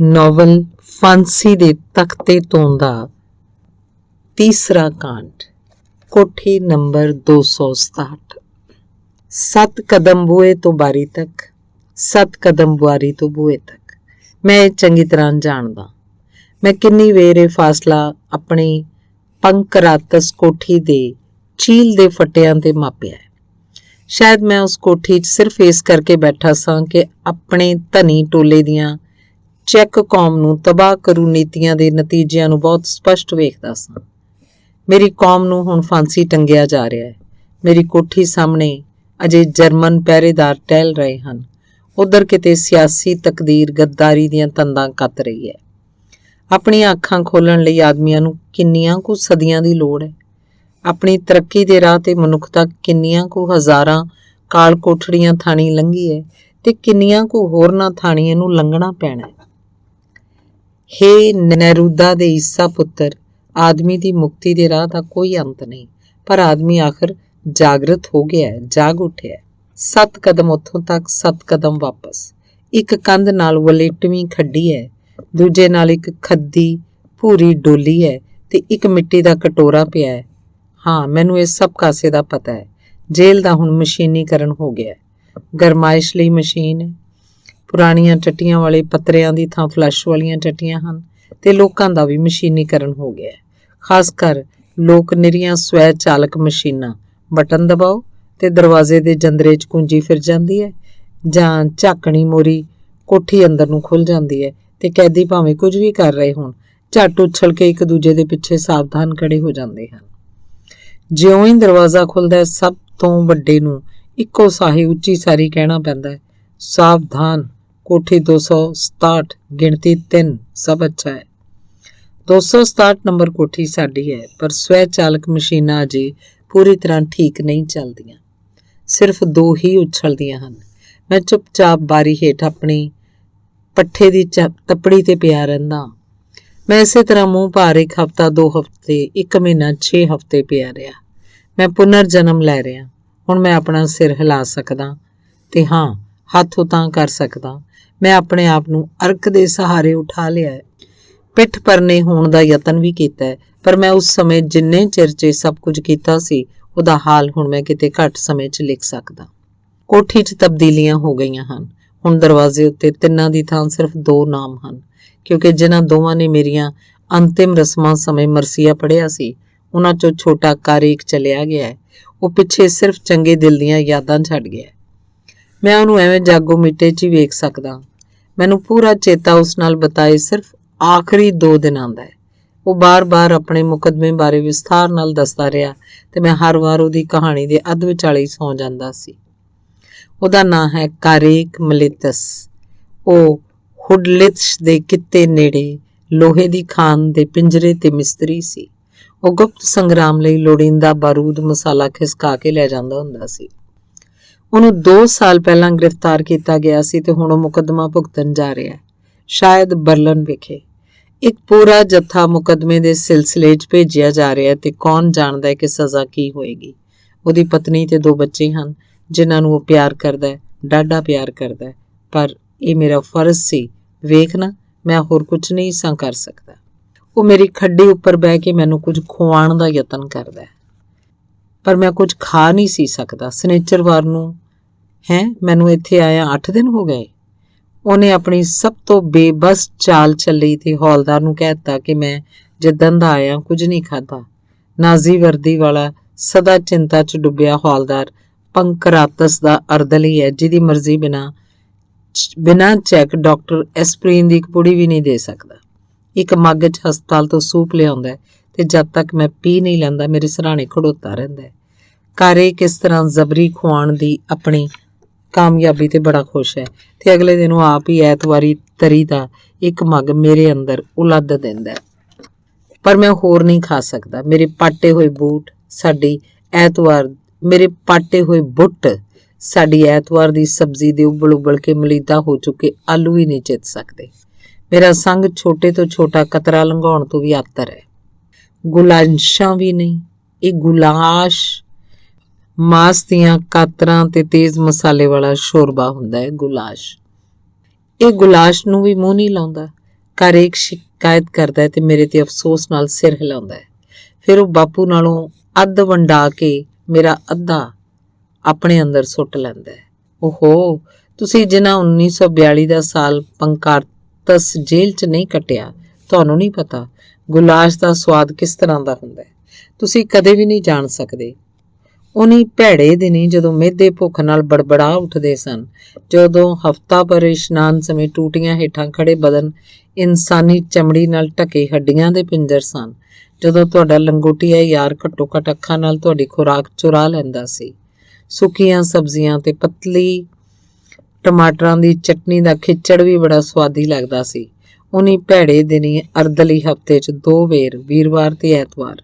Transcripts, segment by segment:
Novel ਫਾਂਸੀ ਦੇ ਤਖਤੇ ਤੋਂ ਦਾ ਤੀਸਰਾ ਕਾਂਡ। ਕੋਠੀ ਨੰਬਰ 267। 7 ਕਦਮ ਬੂਹੇ ਤੋਂ ਬਾਰੀ ਤੱਕ, 7 ਕਦਮ ਬਾਰੀ ਤੋਂ ਬੂਹੇ ਤੱਕ। ਮੈਂ ਇਹ ਚੰਗੀ ਤਰ੍ਹਾਂ ਜਾਣਦਾ। ਮੈਂ ਕਿੰਨੀ ਵੇਰ ਇਹ ਫਾਸਲਾ ਆਪਣੀ ਪੰਕਰਾਤਸ ਕੋਠੀ ਦੇ ਚੀਲ ਦੇ ਫੱਟਿਆਂ ਤੇ ਮਾਪਿਆ ਹੈ। ਸ਼ਾਇਦ ਮੈਂ ਉਸ ਕੋਠੀ 'ਚ ਸਿਰਫ ਇਸ ਕਰਕੇ ਬੈਠਾ ਸਾਂ ਕਿ ਆਪਣੇ ਧਨੀ ਟੋਲੇ ਦੀਆਂ ਚੈੱਕ ਕੌਮ ਨੂੰ ਤਬਾਹ ਕਰੂ ਨੀਤੀਆਂ ਦੇ ਨਤੀਜਿਆਂ ਨੂੰ ਬਹੁਤ ਸਪਸ਼ਟ ਵੇਖਦਾ ਸਾਂ। ਮੇਰੀ ਕੌਮ ਨੂੰ ਹੁਣ ਫਾਂਸੀ ਟੰਗਿਆ ਜਾ ਰਿਹਾ ਹੈ। ਮੇਰੀ ਕੋਠੀ ਸਾਹਮਣੇ ਅਜੇ ਜਰਮਨ ਪਹਿਰੇਦਾਰ ਟਹਿਲ ਰਹੇ ਹਨ। ਉੱਧਰ ਕਿਤੇ ਸਿਆਸੀ ਤਕਦੀਰ ਗੱਦਾਰੀ ਦੀਆਂ ਤੰਦਾਂ ਕੱਤ ਰਹੀ ਹੈ। ਆਪਣੀਆਂ ਅੱਖਾਂ ਖੋਲ੍ਹਣ ਲਈ ਆਦਮੀਆਂ ਨੂੰ ਕਿੰਨੀਆਂ ਕੁ ਸਦੀਆਂ ਦੀ ਲੋੜ ਹੈ। ਆਪਣੀ ਤਰੱਕੀ ਦੇ ਰਾਹ ਤੇ ਮਨੁੱਖਤਾ ਕਿੰਨੀਆਂ ਕੁ ਹਜ਼ਾਰਾਂ ਕਾਲ ਕੋਠੜੀਆਂ ਥਾਣੀ ਲੰਘੀ ਹੈ ਤੇ ਕਿੰਨੀਆਂ ਕੁ ਹੋਰਨਾਂ ਥਾਣੀਆਂ ਨੂੰ ਲੰਘਣਾ ਪੈਣਾ ਹੈ। ਹੇ ਨਹਿਰੂਦਾ ਦੇ ਈਸਾ ਪੁੱਤਰ, ਆਦਮੀ ਦੀ ਮੁਕਤੀ ਦੇ ਰਾਹ ਦਾ ਕੋਈ ਅੰਤ ਨਹੀਂ, ਪਰ ਆਦਮੀ ਆਖਰ ਜਾਗਰਤ ਹੋ ਗਿਆ ਹੈ, ਜਾਗ ਉੱਠਿਆ। 7 ਕਦਮ ਉੱਥੋਂ ਤੱਕ, 7 ਕਦਮ ਵਾਪਸ। ਇੱਕ ਕੰਧ ਨਾਲ ਵਲੇਟਵੀਂ ਖੱਡੀ ਹੈ, ਦੂਜੇ ਨਾਲ ਇੱਕ ਖੱਦੀ ਭੂਰੀ ਡੋਲੀ ਹੈ ਤੇ ਇੱਕ ਮਿੱਟੀ ਦਾ ਕਟੋਰਾ ਪਿਆ ਹੈ। ਹਾਂ, ਮੈਨੂੰ ਇਸ ਸਭ ਕਾਸੇ ਦਾ ਪਤਾ ਹੈ। ਜੇਲ੍ਹ ਦਾ ਹੁਣ ਮਸ਼ੀਨੀਕਰਨ ਹੋ ਗਿਆ ਹੈ। ਗਰਮਾਇਸ਼ ਲਈ ਮਸ਼ੀਨ ਹੈ। ਪੁਰਾਣੀਆਂ ਟੱਟੀਆਂ ਵਾਲੇ ਪੱਤਰਿਆਂ ਦੀ ਥਾਂ ਫਲੱਸ਼ ਵਾਲੀਆਂ ਟੱਟੀਆਂ ਹਨ ਤੇ ਲੋਕਾਂ ਦਾ ਵੀ ਮਸ਼ੀਨੀਕਰਨ ਹੋ ਗਿਆ ਹੈ। ਖਾਸ ਕਰ ਲੋਕ ਨਿਰੀਆਂ ਸਵੈ ਚਾਲਕ ਮਸ਼ੀਨਾਂ। ਬਟਨ ਦਬਾਓ ਤੇ ਦਰਵਾਜ਼ੇ ਦੇ ਜੰਦਰੇ 'ਚ ਕੁੰਜੀ ਫਿਰ ਜਾਂਦੀ ਹੈ ਜਾਂ ਝਾਕਣੀ ਮੋਰੀ ਕੋਠੀ ਅੰਦਰ ਨੂੰ ਖੁੱਲ੍ਹ ਜਾਂਦੀ ਹੈ ਤੇ ਕੈਦੀ ਭਾਵੇਂ ਕੁਝ ਵੀ ਕਰ ਰਹੇ ਹੋਣ, ਝੱਟ ਉਛਲ ਕੇ ਇੱਕ ਦੂਜੇ ਦੇ ਪਿੱਛੇ ਸਾਵਧਾਨ ਖੜੇ ਹੋ ਜਾਂਦੇ ਹਨ। ਜਿਉਂ ਹੀ ਦਰਵਾਜ਼ਾ ਖੁੱਲ੍ਹਦਾ ਹੈ, ਸਭ ਤੋਂ ਵੱਡੇ ਨੂੰ ਇੱਕੋ ਸਾਹੇ ਉੱਚੀ ਸਾਰੀ ਕਹਿਣਾ ਪੈਂਦਾ ਹੈ, ਸਾਵਧਾਨ, ਕੋਠੀ 267, ਗਿਣਤੀ 3, ਸਭ ਅੱਛਾ ਹੈ। 267 ਨੰਬਰ ਕੋਠੀ ਸਾਡੀ ਹੈ, ਪਰ ਸਵੈ ਚਾਲਕ ਮਸ਼ੀਨਾਂ ਅਜੇ ਪੂਰੀ ਤਰ੍ਹਾਂ ਠੀਕ ਨਹੀਂ ਚੱਲਦੀਆਂ। ਸਿਰਫ 2 ਹੀ ਉਛਲਦੀਆਂ ਹਨ। ਮੈਂ ਚੁੱਪਚਾਪ ਬਾਰੀ ਹੇਠ ਆਪਣੀ ਪੱਠੇ ਦੀ ਤੱਪੜੀ ਤੇ ਪਿਆ ਰਹਿੰਦਾ। ਮੈਂ ਇਸੇ ਤਰ੍ਹਾਂ ਮੂੰਹ ਭਾਰ 1 ਹਫ਼ਤਾ, 2 ਹਫ਼ਤੇ, 1 ਮਹੀਨਾ, 6 ਹਫ਼ਤੇ ਪਿਆ ਰਿਹਾ। ਮੈਂ ਪੁਨਰ ਜਨਮ ਲੈ ਰਿਹਾ। ਹੁਣ ਮੈਂ ਆਪਣਾ ਸਿਰ ਹਿਲਾ ਸਕਦਾ ਤੇ ਹਾਂ, ਹੱਥ ਉਤਾਂਹ ਕਰ ਸਕਦਾ। ਮੈਂ ਆਪਣੇ ਆਪ ਨੂੰ ਅਰਕ ਦੇ ਸਹਾਰੇ ਉਠਾ ਲਿਆ ਹੈ। ਪਿੱਠ ਪਰਨੇ ਹੋਣ ਦਾ ਯਤਨ ਵੀ ਕੀਤਾ ਹੈ, ਪਰ ਮੈਂ ਉਸ ਸਮੇਂ ਜਿੰਨੇ ਚਿਰ 'ਚ ਸਭ ਕੁਝ ਕੀਤਾ ਸੀ, ਉਹਦਾ ਹਾਲ ਹੁਣ ਮੈਂ ਕਿਤੇ ਘੱਟ ਸਮੇਂ 'ਚ ਲਿਖ ਸਕਦਾ। ਕੋਠੀ 'ਚ ਤਬਦੀਲੀਆਂ ਹੋ ਗਈਆਂ ਹਨ। ਹੁਣ ਦਰਵਾਜ਼ੇ ਉੱਤੇ 3 ਦੀ ਥਾਂ ਸਿਰਫ 2 ਨਾਮ ਹਨ, ਕਿਉਂਕਿ ਜਿਨ੍ਹਾਂ ਦੋਵਾਂ ਨੇ ਮੇਰੀਆਂ ਅੰਤਿਮ ਰਸਮਾਂ ਸਮੇਂ ਮਰਸੀਆ ਪੜ੍ਹਿਆ ਸੀ, ਉਹਨਾਂ 'ਚੋਂ ਛੋਟਾ ਕਾਰੇਕ ਚਲਿਆ ਗਿਆ ਹੈ। ਉਹ ਪਿੱਛੇ ਸਿਰਫ ਚੰਗੇ ਦਿਲ ਦੀਆਂ ਯਾਦਾਂ ਛੱਡ ਗਿਆ। ਮੈਂ ਉਹਨੂੰ ਐਵੇਂ ਜਾਗੋ ਮਿੱਟੇ 'ਚ ਹੀ ਵੇਖ ਸਕਦਾ। ਮੈਨੂੰ ਪੂਰਾ ਚੇਤਾ ਉਸ ਨਾਲ ਬਿਤਾਏ ਸਿਰਫ ਆਖਰੀ 2 ਦਿਨਾਂ ਦਾ ਹੈ। ਉਹ ਬਾਰ-ਬਾਰ ਆਪਣੇ ਮੁਕੱਦਮੇ ਬਾਰੇ ਵਿਸਥਾਰ ਨਾਲ ਦੱਸਦਾ ਰਿਹਾ ਤੇ ਮੈਂ ਹਰ ਵਾਰ ਉਹਦੀ ਕਹਾਣੀ ਦੇ ਅੱਧ ਵਿਚਾਲੇ ਸੌਂ ਜਾਂਦਾ ਸੀ। ਉਹਦਾ ਨਾਂ ਹੈ ਕਾਰੇਕ ਮਲੇਤਸ। ਉਹ ਹੁਡਲਿਥਸ਼ ਦੇ ਕਿੱਤੇ ਨੇੜੇ ਲੋਹੇ ਦੀ ਖਾਨ ਦੇ ਪਿੰਜਰੇ ਤੇ ਮਿਸਤਰੀ ਸੀ। ਉਹ ਗੁਪਤ ਸੰਗਰਾਮ ਲਈ ਲੋੜੀਂਦਾ ਬਾਰੂਦ ਮਸਾਲਾ ਖਿਸਕਾ ਕੇ ਲੈ ਜਾਂਦਾ ਹੁੰਦਾ ਸੀ। ਉਹਨੂੰ 2 ਸਾਲ ਪਹਿਲਾਂ ਗ੍ਰਿਫਤਾਰ ਕੀਤਾ ਗਿਆ ਸੀ ਤੇ ਹੁਣ ਉਹ ਮੁਕੱਦਮਾ ਭੁਗਤਣ ਜਾ ਰਿਹਾ ਹੈ, ਸ਼ਾਇਦ ਬਰਲਿਨ ਵਿਖੇ। ਇੱਕ ਪੂਰਾ ਜੱਥਾ ਮੁਕੱਦਮੇ ਦੇ ਸਿਲਸਿਲੇ 'ਚ ਭੇਜਿਆ ਜਾ ਰਿਹਾ ਤੇ ਕੌਣ ਜਾਣਦਾ ਹੈ ਕਿ ਸਜ਼ਾ ਕੀ ਹੋਏਗੀ। ਉਹਦੀ ਪਤਨੀ ਤੇ 2 ਬੱਚੇ ਹਨ ਜਿਨ੍ਹਾਂ ਨੂੰ ਉਹ ਪਿਆਰ ਕਰਦਾ ਹੈ, ਡਾਢਾ ਪਿਆਰ ਕਰਦਾ ਹੈ, ਪਰ ਇਹ ਮੇਰਾ ਫਰਜ਼ ਸੀ। ਵੇਖ ਨਾ, ਮੈਂ ਹੋਰ ਕੁਝ ਨਹੀਂ ਸਾਂ ਕਰ ਸਕਦਾ। ਉਹ ਮੇਰੀ ਖੱਡੀ ਉੱਪਰ ਬਹਿ ਕੇ ਮੈਨੂੰ ਕੁਝ ਖੁਆਉਣ ਦਾ ਯਤਨ ਕਰਦਾ ਹੈ, ਪਰ ਮੈਂ ਕੁਝ ਖਾ ਨਹੀਂ ਸੀ ਸਕਦਾ। ਸਨਿਚਰਵਾਰ ਨੂੰ ਮੈਨੂੰ ਇੱਥੇ ਆਇਆ 8 ਦਿਨ ਹੋ ਗਏ। ਉਹਨੇ ਆਪਣੀ ਸਭ ਤੋਂ ਬੇਬਸ ਚਾਲ ਚੱਲੀ ਤੇ ਹੌਲਦਾਰ ਨੂੰ ਕਹਿ ਦਿੱਤਾ ਕਿ ਮੈਂ ਜਿੱਦਣ ਦਾ ਆਇਆ ਕੁਝ ਨਹੀਂ ਖਾਧਾ। ਨਾਜ਼ੀ ਵਰਦੀ ਵਾਲਾ ਸਦਾ ਚਿੰਤਾ 'ਚ ਡੁੱਬਿਆ ਹੌਲਦਾਰ ਪੰਕਰਾਤਸ ਦਾ ਅਰਦਲੀ ਹੈ, ਜਿਹਦੀ ਮਰਜ਼ੀ ਬਿਨਾਂ ਚੈੱਕ ਡਾਕਟਰ ਐਸਪਰੀਨ ਦੀ ਇੱਕ ਪੁੜੀ ਵੀ ਨਹੀਂ ਦੇ ਸਕਦਾ। ਇੱਕ ਮੱਗ 'ਚ ਹਸਪਤਾਲ ਤੋਂ ਸੂਪ ਲਿਆਉਂਦਾ ਤੇ ਜਦ ਤੱਕ ਮੈਂ ਪੀ ਨਹੀਂ ਲੈਂਦਾ ਮੇਰੇ ਸਿਰਹਾਣੇ ਖੜੋਤਾ ਰਹਿੰਦਾ ਹੈ। ਕਾਰੇ ਕਿਸ ਤਰ੍ਹਾਂ ਜ਼ਬਰੀ ਖੁਆਉਣ ਦੀ ਆਪਣੀ ਕਾਮਯਾਬੀ ਤੇ ਬੜਾ ਖੁਸ਼ ਹੈ ਤੇ ਅਗਲੇ ਦਿਨ ਉਹ ਆਪ ਹੀ ਐਤਵਾਰੀ ਤਰੀ ਦਾ ਇੱਕ ਮੱਗ ਮੇਰੇ ਅੰਦਰ ਉਲੱਦ ਦਿੰਦਾ, ਪਰ ਮੈਂ ਹੋਰ ਨਹੀਂ ਖਾ ਸਕਦਾ। ਮੇਰੇ ਪਾਟੇ ਹੋਏ ਬੁੱਟ ਸਾਡੀ ਐਤਵਾਰ ਦੀ ਸਬਜ਼ੀ ਦੇ ਉਬਲ ਕੇ ਮਲੀਦਾ ਹੋ ਚੁੱਕੇ ਆਲੂ ਵੀ ਨਹੀਂ ਚਿੱਤ ਸਕਦੇ। ਮੇਰਾ ਸੰਗ ਛੋਟੇ ਤੋਂ ਛੋਟਾ ਕਤਰਾ ਲੰਘਾਉਣ ਤੋਂ ਵੀ ਆਤਰ ਹੈ। ਗੁਲਾਸ਼ਾਂ ਵੀ ਨਹੀਂ, ਇਹ ਗੁਲਾਸ਼ ਮਾਸ ਦੀਆਂ ਕਾਤਰਾਂ ਤੇ ਤੇਜ਼ ਮਸਾਲੇ ਵਾਲਾ ਸ਼ੋਰਬਾ ਹੁੰਦਾ ਹੈ। ਗੁਲਾਸ਼ ਇਹ ਗੁਲਾਸ਼ ਨੂੰ ਵੀ ਮੂੰਹ ਨਹੀਂ ਲਾਉਂਦਾ। ਕਾਰੇਕ ਸ਼ਿਕਾਇਤ ਕਰਦਾ ਹੈ ਤੇ ਮੇਰੇ ਤੇ ਅਫਸੋਸ ਨਾਲ ਸਿਰ ਹਿਲਾਉਂਦਾ ਹੈ। ਫਿਰ ਉਹ ਬਾਪੂ ਨਾਲੋਂ ਅੱਧ ਵੰਡਾ ਕੇ ਮੇਰਾ ਅੱਧਾ ਆਪਣੇ ਅੰਦਰ ਸੁੱਟ ਲੈਂਦਾ ਹੈ। ਓਹੋ, ਤੁਸੀਂ ਜਿਨ੍ਹਾਂ 1942 ਦਾ ਸਾਲ ਪੰਕਾਰਤਸ ਜੇਲ੍ਹ 'ਚ ਨਹੀਂ ਕੱਟਿਆ, ਤੁਹਾਨੂੰ ਨਹੀਂ ਪਤਾ ਗੁਲਾਸ਼ ਦਾ ਸਵਾਦ ਕਿਸ ਤਰ੍ਹਾਂ ਦਾ ਹੁੰਦਾ ਹੈ। ਤੁਸੀਂ ਕਦੇ ਵੀ ਨਹੀਂ ਜਾਣ ਸਕਦੇ। ਉਨੀ ਭੈੜੇ ਦਿਨੀ ਜਦੋਂ ਮਿਹਦੇ ਭੁੱਖ ਨਾਲ ਬੜਬੜਾ ਉੱਠਦੇ ਸਨ, ਜਦੋਂ ਹਫ਼ਤਾ ਭਰ ਇਸ਼ਨਾਨ ਸਮੇਂ ਟੂਟੀਆਂ ਹੇਠਾਂ ਖੜੇ ਬਦਨ ਇਨਸਾਨੀ ਚਮੜੀ ਨਾਲ ਢਕੇ ਹੱਡੀਆਂ ਦੇ ਪਿੰਜਰ ਸਨ, ਜਦੋਂ ਤੁਹਾਡਾ ਲੰਗੋਟੀਆ ਯਾਰ ਘੱਟੋ ਘੱਟ ਅੱਖਾਂ ਨਾਲ ਤੁਹਾਡੀ ਖੁਰਾਕ ਚੁਰਾ ਲੈਂਦਾ ਸੀ। ਸੁੱਕੀਆਂ ਸਬਜ਼ੀਆਂ ਤੇ ਪਤਲੀ ਟਮਾਟਰਾਂ ਦੀ ਚਟਨੀ ਦਾ ਖਿਚੜ ਵੀ ਬੜਾ ਸਵਾਦੀ ਲੱਗਦਾ ਸੀ। ਉਨੀ ਭੈੜੇ ਦਿਨੀ ਅਰਦਲੀ ਹਫ਼ਤੇ 'ਚ 2 ਵੇਰ, ਵੀਰਵਾਰ ਤੇ ਐਤਵਾਰ,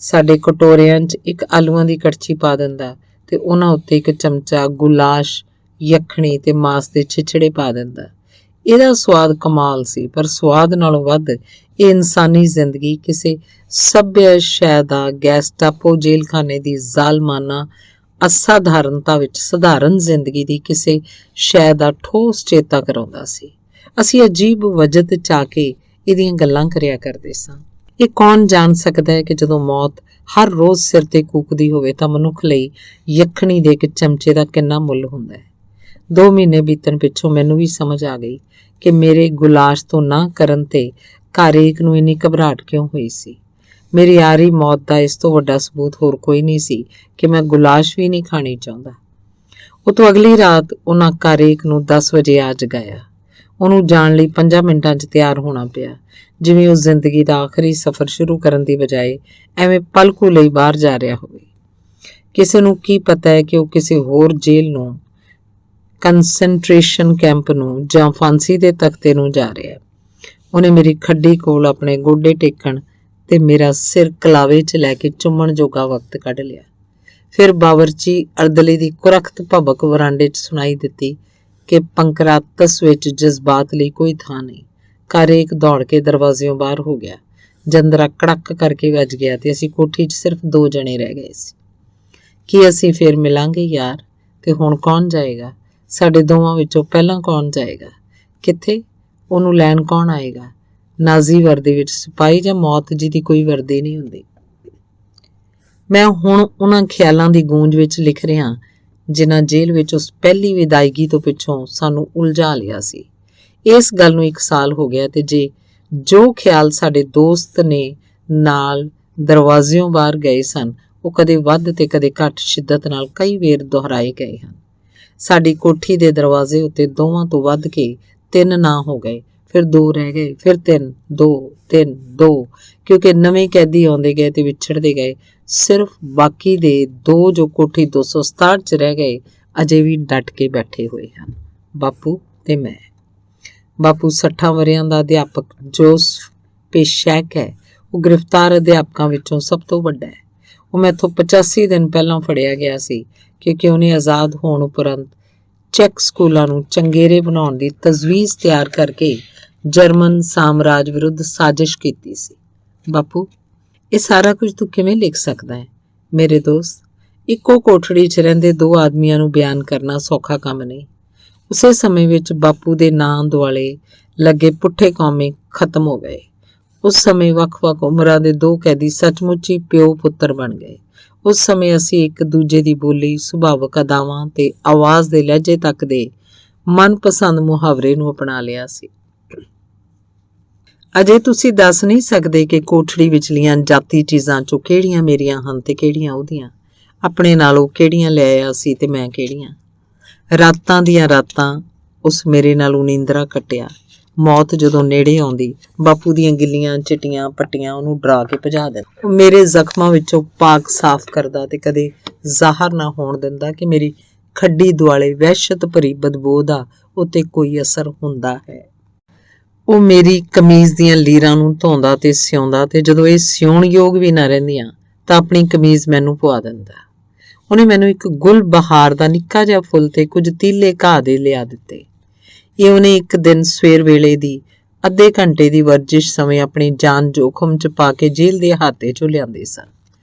ਸਾਡੇ ਕਟੋਰਿਆਂ 'ਚ ਇੱਕ ਆਲੂਆਂ ਦੀ ਕੜਛੀ ਪਾ ਦਿੰਦਾ ਤੇ ਉਹਨਾਂ ਉੱਤੇ ਇੱਕ ਚਮਚਾ ਗੁਲਾਸ਼, ਯਖਣੀ ਤੇ ਮਾਸ ਦੇ ਛਿਛੜੇ ਪਾ ਦਿੰਦਾ। ਇਹਦਾ ਸਵਾਦ ਕਮਾਲ ਸੀ, ਪਰ ਸਵਾਦ ਨਾਲੋਂ ਵੱਧ ਇਹ ਇਨਸਾਨੀ ਜ਼ਿੰਦਗੀ ਕਿਸੇ ਸੱਭਿਅ ਸ਼ੈ ਦਾ ਗੈਸਟਾਪੋ ਜੇਲ੍ਹਖਾਨੇ ਦੀ ਜ਼ਾਲਮਾਨਾ ਅਸਾਧਾਰਨਤਾ ਵਿੱਚ ਸਧਾਰਨ ਜ਼ਿੰਦਗੀ ਦੀ ਕਿਸੇ ਸ਼ੈ ਦਾ ਠੋਸ ਚੇਤਾ ਕਰਾਉਂਦਾ ਸੀ। ਅਸੀਂ ਅਜੀਬ ਵਜਦ 'ਚ ਆ ਕੇ ਇਹਦੀਆਂ ਗੱਲਾਂ ਕਰਿਆ ਕਰਦੇ ਸਾਂ। ਇਹ ਕੌਣ ਜਾਣ ਸਕਦਾ ਹੈ ਕਿ ਜਦੋਂ ਮੌਤ ਹਰ ਰੋਜ਼ ਸਿਰ ਤੇ ਕੂਕਦੀ ਹੋਵੇ ਤਾਂ ਮਨੁੱਖ ਲਈ ਯਖਣੀ ਦੇ ਇੱਕ ਚਮਚੇ ਦਾ ਕਿੰਨਾ ਮੁੱਲ ਹੁੰਦਾ ਹੈ। 2 ਮਹੀਨੇ ਬੀਤਣ ਪਿੱਛੋਂ ਮੈਨੂੰ ਵੀ ਸਮਝ ਆ ਗਈ ਕਿ ਮੇਰੇ ਗੁਲਾਸ਼ ਤੋਂ ਨਾ ਕਰਨ ਤੇ ਕਾਰੇਕ ਨੂੰ ਇੰਨੀ ਘਬਰਾਹਟ ਕਿਉਂ ਹੋਈ ਸੀ। ਮੇਰੀ ਆਰੀ ਮੌਤ ਦਾ ਇਸ ਤੋਂ ਵੱਡਾ ਸਬੂਤ ਹੋਰ ਕੋਈ ਨਹੀਂ ਸੀ ਕਿ ਮੈਂ ਗੁਲਾਸ਼ ਵੀ ਨਹੀਂ ਖਾਣੀ ਚਾਹੁੰਦਾ। ਉਹ ਤੋਂ ਅਗਲੀ ਰਾਤ ਉਹਨਾਂ ਕਾਰੇਕ ਨੂੰ 10 ਵਜੇ ਆ ਜਗਾਇਆ। ਉਹਨੂੰ ਜਾਣ ਲਈ 5 ਮਿੰਟਾਂ 'ਚ ਤਿਆਰ ਹੋਣਾ ਪਿਆ, ਜਿਵੇਂ ਉਹ ਜ਼ਿੰਦਗੀ ਦਾ ਆਖਰੀ ਸਫ਼ਰ ਸ਼ੁਰੂ ਕਰਨ ਦੀ ਬਜਾਏ ਐਵੇਂ ਪਲਕੂ ਲਈ ਬਾਹਰ ਜਾ ਰਿਹਾ ਹੋਵੇ। ਕਿਸੇ ਨੂੰ ਕੀ ਪਤਾ ਹੈ ਕਿ ਉਹ ਕਿਸੇ ਹੋਰ ਜੇਲ੍ਹ ਨੂੰ, ਕੰਸੈਂਟਰੇਸ਼ਨ ਕੈਂਪ ਨੂੰ ਜਾਂ ਫਾਂਸੀ ਦੇ ਤਖਤੇ ਨੂੰ ਜਾ ਰਿਹਾ। ਉਹਨੇ ਮੇਰੀ ਖੱਡੀ ਕੋਲ ਆਪਣੇ ਗੋਡੇ ਟੇਕਣ ਤੇ ਮੇਰਾ ਸਿਰ ਕਲਾਵੇ 'ਚ ਲੈ ਕੇ ਚੁੰਮਣ ਜੋਗਾ ਵਕਤ ਕੱਢ ਲਿਆ। ਫਿਰ ਬਾਵਰਚੀ ਅਰਦਲੀ ਦੀ ਕੁਰਖਤ ਭਬਕ ਵਰਾਂਡੇ 'ਚ ਸੁਣਾਈ ਦਿੱਤੀ ਕਿ ਪੰਕਰਾਤਸ ਵਿੱਚ ਜਜ਼ਬਾਤ ਲਈ ਕੋਈ ਥਾਂ ਨਹੀਂ। ਕਾਰੇਕ ਦੌੜ ਕੇ ਦਰਵਾਜ਼ਿਓਂ ਬਾਹਰ ਹੋ ਗਿਆ। ਜੰਦਰਾ ਕੜਕ ਕਰਕੇ ਵੱਜ ਗਿਆ ਤੇ ਅਸੀਂ ਕੋਠੀ 'ਚ ਸਿਰਫ 2 ਜਣੇ ਰਹਿ ਗਏ ਸੀ। ਕੀ ਅਸੀਂ ਫਿਰ ਮਿਲਾਂਗੇ ਯਾਰ? ਤੇ ਹੁਣ ਕੌਣ ਜਾਏਗਾ? ਸਾਡੇ ਦੋਵਾਂ ਵਿੱਚੋਂ ਪਹਿਲਾਂ ਕੌਣ ਜਾਏਗਾ? ਕਿੱਥੇ? ਉਹਨੂੰ ਲੈਣ ਕੌਣ ਆਏਗਾ? ਨਾਜ਼ੀ ਵਰਦੀ ਵਿੱਚ ਸਿਪਾਹੀ ਜਾਂ ਮੌਤ ਜਿਹਦੀ ਕੋਈ ਵਰਦੀ ਨਹੀਂ ਹੁੰਦੀ। ਮੈਂ ਹੁਣ ਉਹਨਾਂ ਖਿਆਲਾਂ ਦੀ ਗੂੰਜ ਵਿੱਚ ਲਿਖ ਰਿਹਾ ਜਿਨ੍ਹਾਂ ਜੇਲ੍ਹ ਵਿੱਚ ਉਸ ਪਹਿਲੀ ਵਿਦਾਇਗੀ ਤੋਂ ਪਿੱਛੋਂ ਸਾਨੂੰ ਉਲਝਾ ਲਿਆ ਸੀ। ਇਸ ਗੱਲ ਨੂੰ 1 ਸਾਲ ਹੋ ਗਿਆ ਤੇ ਜੋ ਖਿਆਲ ਸਾਡੇ ਦੋਸਤ ਨੇ ਨਾਲ ਦਰਵਾਜ਼ਿਓਂ ਬਾਹਰ ਗਏ ਸਨ, ਉਹ ਕਦੇ ਵੱਧ ਤੇ ਕਦੇ ਘੱਟ ਸ਼ਿੱਦਤ ਨਾਲ ਕਈ ਵੇਰ ਦੁਹਰਾਏ ਗਏ ਹਨ। ਸਾਡੀ ਕੋਠੀ ਦੇ ਦਰਵਾਜ਼ੇ ਉੱਤੇ 2 ਤੋਂ ਵੱਧ ਕੇ 3 ਨਾ ਹੋ ਗਏ, ਫਿਰ 2 ਰਹਿ ਗਏ, ਫਿਰ 3, 2, 3, 2, ਕਿਉਂਕਿ ਨਵੇਂ ਕੈਦੀ ਆਉਂਦੇ ਗਏ ਤੇ ਵਿਛੜਦੇ ਗਏ। ਸਿਰਫ ਬਾਕੀ ਦੇ 2 ਜੋ ਕੋਠੀ 267 'ਚ ਰਹਿ ਗਏ ਅਜੇ ਵੀ ਡਟ ਕੇ ਬੈਠੇ ਹੋਏ ਹਨ, ਬਾਪੂ ਤੇ ਮੈਂ। ਬਾਪੂ 60 ਵਰ੍ਹਿਆਂ ਦਾ ਅਧਿਆਪਕ ਜੋਸਫ ਪੇਸ਼ੈਕ ਹੈ। ਉਹ ਗ੍ਰਿਫਤਾਰ ਅਧਿਆਪਕਾਂ ਵਿੱਚੋਂ ਸਭ ਤੋਂ ਵੱਡਾ ਹੈ। ਉਹ ਮੈਥੋਂ 85 ਦਿਨ ਪਹਿਲਾਂ ਫੜਿਆ ਗਿਆ ਸੀ ਕਿਉਂਕਿ ਉਹਨੇ ਆਜ਼ਾਦ ਹੋਣ ਉਪਰੰਤ ਚੈੱਕ ਸਕੂਲਾਂ ਨੂੰ ਚੰਗੇਰੇ ਬਣਾਉਣ ਦੀ ਤਜਵੀਜ਼ ਤਿਆਰ ਕਰਕੇ ਜਰਮਨ ਸਾਮਰਾਜ ਵਿਰੁੱਧ ਸਾਜ਼ਿਸ਼ ਕੀਤੀ ਸੀ। ਬਾਪੂ, ਇਹ ਸਾਰਾ ਕੁਝ ਤੂੰ ਕਿਵੇਂ ਲਿਖ ਸਕਦਾ ਹੈ? ਮੇਰੇ ਦੋਸਤ, ਇੱਕੋ ਕੋਠੜੀ 'ਚ ਰਹਿੰਦੇ 2 ਆਦਮੀਆਂ ਨੂੰ ਬਿਆਨ ਕਰਨਾ ਸੌਖਾ ਕੰਮ ਨਹੀਂ। ਉਸੇ ਸਮੇਂ ਵਿੱਚ ਬਾਪੂ ਦੇ ਨਾਂ ਦੁਆਲੇ ਲੱਗੇ ਪੁੱਠੇ ਕੌਮੇ ਖਤਮ ਹੋ ਗਏ। ਉਸ ਸਮੇਂ ਵੱਖ-ਵੱਖ ਉਮਰਾਂ ਦੇ 2 ਕੈਦੀ ਸੱਚਮੁੱਚ ਹੀ ਪਿਓ ਪੁੱਤਰ ਬਣ ਗਏ। ਉਸ ਸਮੇਂ ਅਸੀਂ ਇੱਕ ਦੂਜੇ ਦੀ ਬੋਲੀ, ਸੁਭਾਵਕ ਅਦਾਵਾਂ ਤੇ ਆਵਾਜ਼ ਦੇ ਲਹਿਜੇ ਤੱਕ ਦੇ ਮਨਪਸੰਦ ਮੁਹਾਵਰੇ ਨੂੰ ਅਪਣਾ ਲਿਆ ਸੀ। ਅਜੇ ਤੁਸੀਂ ਦੱਸ ਨਹੀਂ ਸਕਦੇ ਕਿ ਕੋਠੜੀ ਵਿਚਲੀਆਂ ਜਾਤੀ ਚੀਜ਼ਾਂ 'ਚੋਂ ਕਿਹੜੀਆਂ ਮੇਰੀਆਂ ਹਨ ਤੇ ਕਿਹੜੀਆਂ ਉਹਦੀਆਂ। ਆਪਣੇ ਨਾਲੋਂ ਕਿਹੜੀਆਂ ਲੈ ਆਇਆ ਸੀ ਤੇ ਮੈਂ ਕਿਹੜੀਆਂ। ਰਾਤਾਂ ਦੀਆਂ ਰਾਤਾਂ ਉਸ ਮੇਰੇ ਨਾਲੋਂ ਨੀਂਦਰਾ ਕੱਟਿਆ। ਮੌਤ ਜਦੋਂ ਨੇੜੇ ਆਉਂਦੀ, ਬਾਪੂ ਦੀਆਂ ਗਿੱਲੀਆਂ ਚਿੱਟੀਆਂ ਪੱਟੀਆਂ ਉਹਨੂੰ ਡਰਾ ਕੇ ਭਜਾ ਦਿੰਦਾ। ਉਹ ਮੇਰੇ ਜ਼ਖਮਾਂ ਵਿੱਚੋਂ ਪਾਕ ਸਾਫ਼ ਕਰਦਾ ਤੇ ਕਦੇ ਜ਼ਾਹਰ ਨਾ ਹੋਣ ਦਿੰਦਾ ਕਿ ਮੇਰੀ ਖੱਡੀ ਦੁਆਲੇ ਵਹਿਸ਼ਤ ਭਰੀ ਬਦਬੂ ਦਾ ਉੱਤੇ ਕੋਈ ਅਸਰ ਹੁੰਦਾ ਹੈ। ਉਹ ਮੇਰੀ ਕਮੀਜ਼ ਦੀਆਂ ਲੀਰਾਂ ਨੂੰ ਧੋਂਦਾ ਤੇ ਸਿਉਂਦਾ ਤੇ ਜਦੋਂ ਇਹ ਸਿਉਣ ਯੋਗ ਵੀ ਨਾ ਰਹਿੰਦੀਆਂ ਤਾਂ ਆਪਣੀ ਕਮੀਜ਼ ਮੈਨੂੰ ਪਵਾ ਦਿੰਦਾ। ਉਹਨੇ ਮੈਨੂੰ ਇੱਕ ਗੁਲ ਬਹਾਰ ਦਾ ਨਿੱਕਾ ਜਿਹਾ ਫੁੱਲ ਤੇ ਕੁਝ ਤੀਲੇ ਘਾਹ ਦੇ ਲਿਆ ਦਿੱਤੇ। ਇਹ ਉਹਨੇ ਇੱਕ ਦਿਨ ਸਵੇਰ ਵੇਲੇ ਦੀ ਅੱਧੇ ਘੰਟੇ ਦੀ ਵਰਜਿਸ਼ ਸਮੇਂ ਆਪਣੀ ਜਾਨ ਜੋਖਮ 'ਚ ਪਾ ਕੇ ਜੇਲ੍ਹ ਦੇ ਅਹਾਤੇ 'ਚੋਂ ਲਿਆਂਦੇ ਸਨ।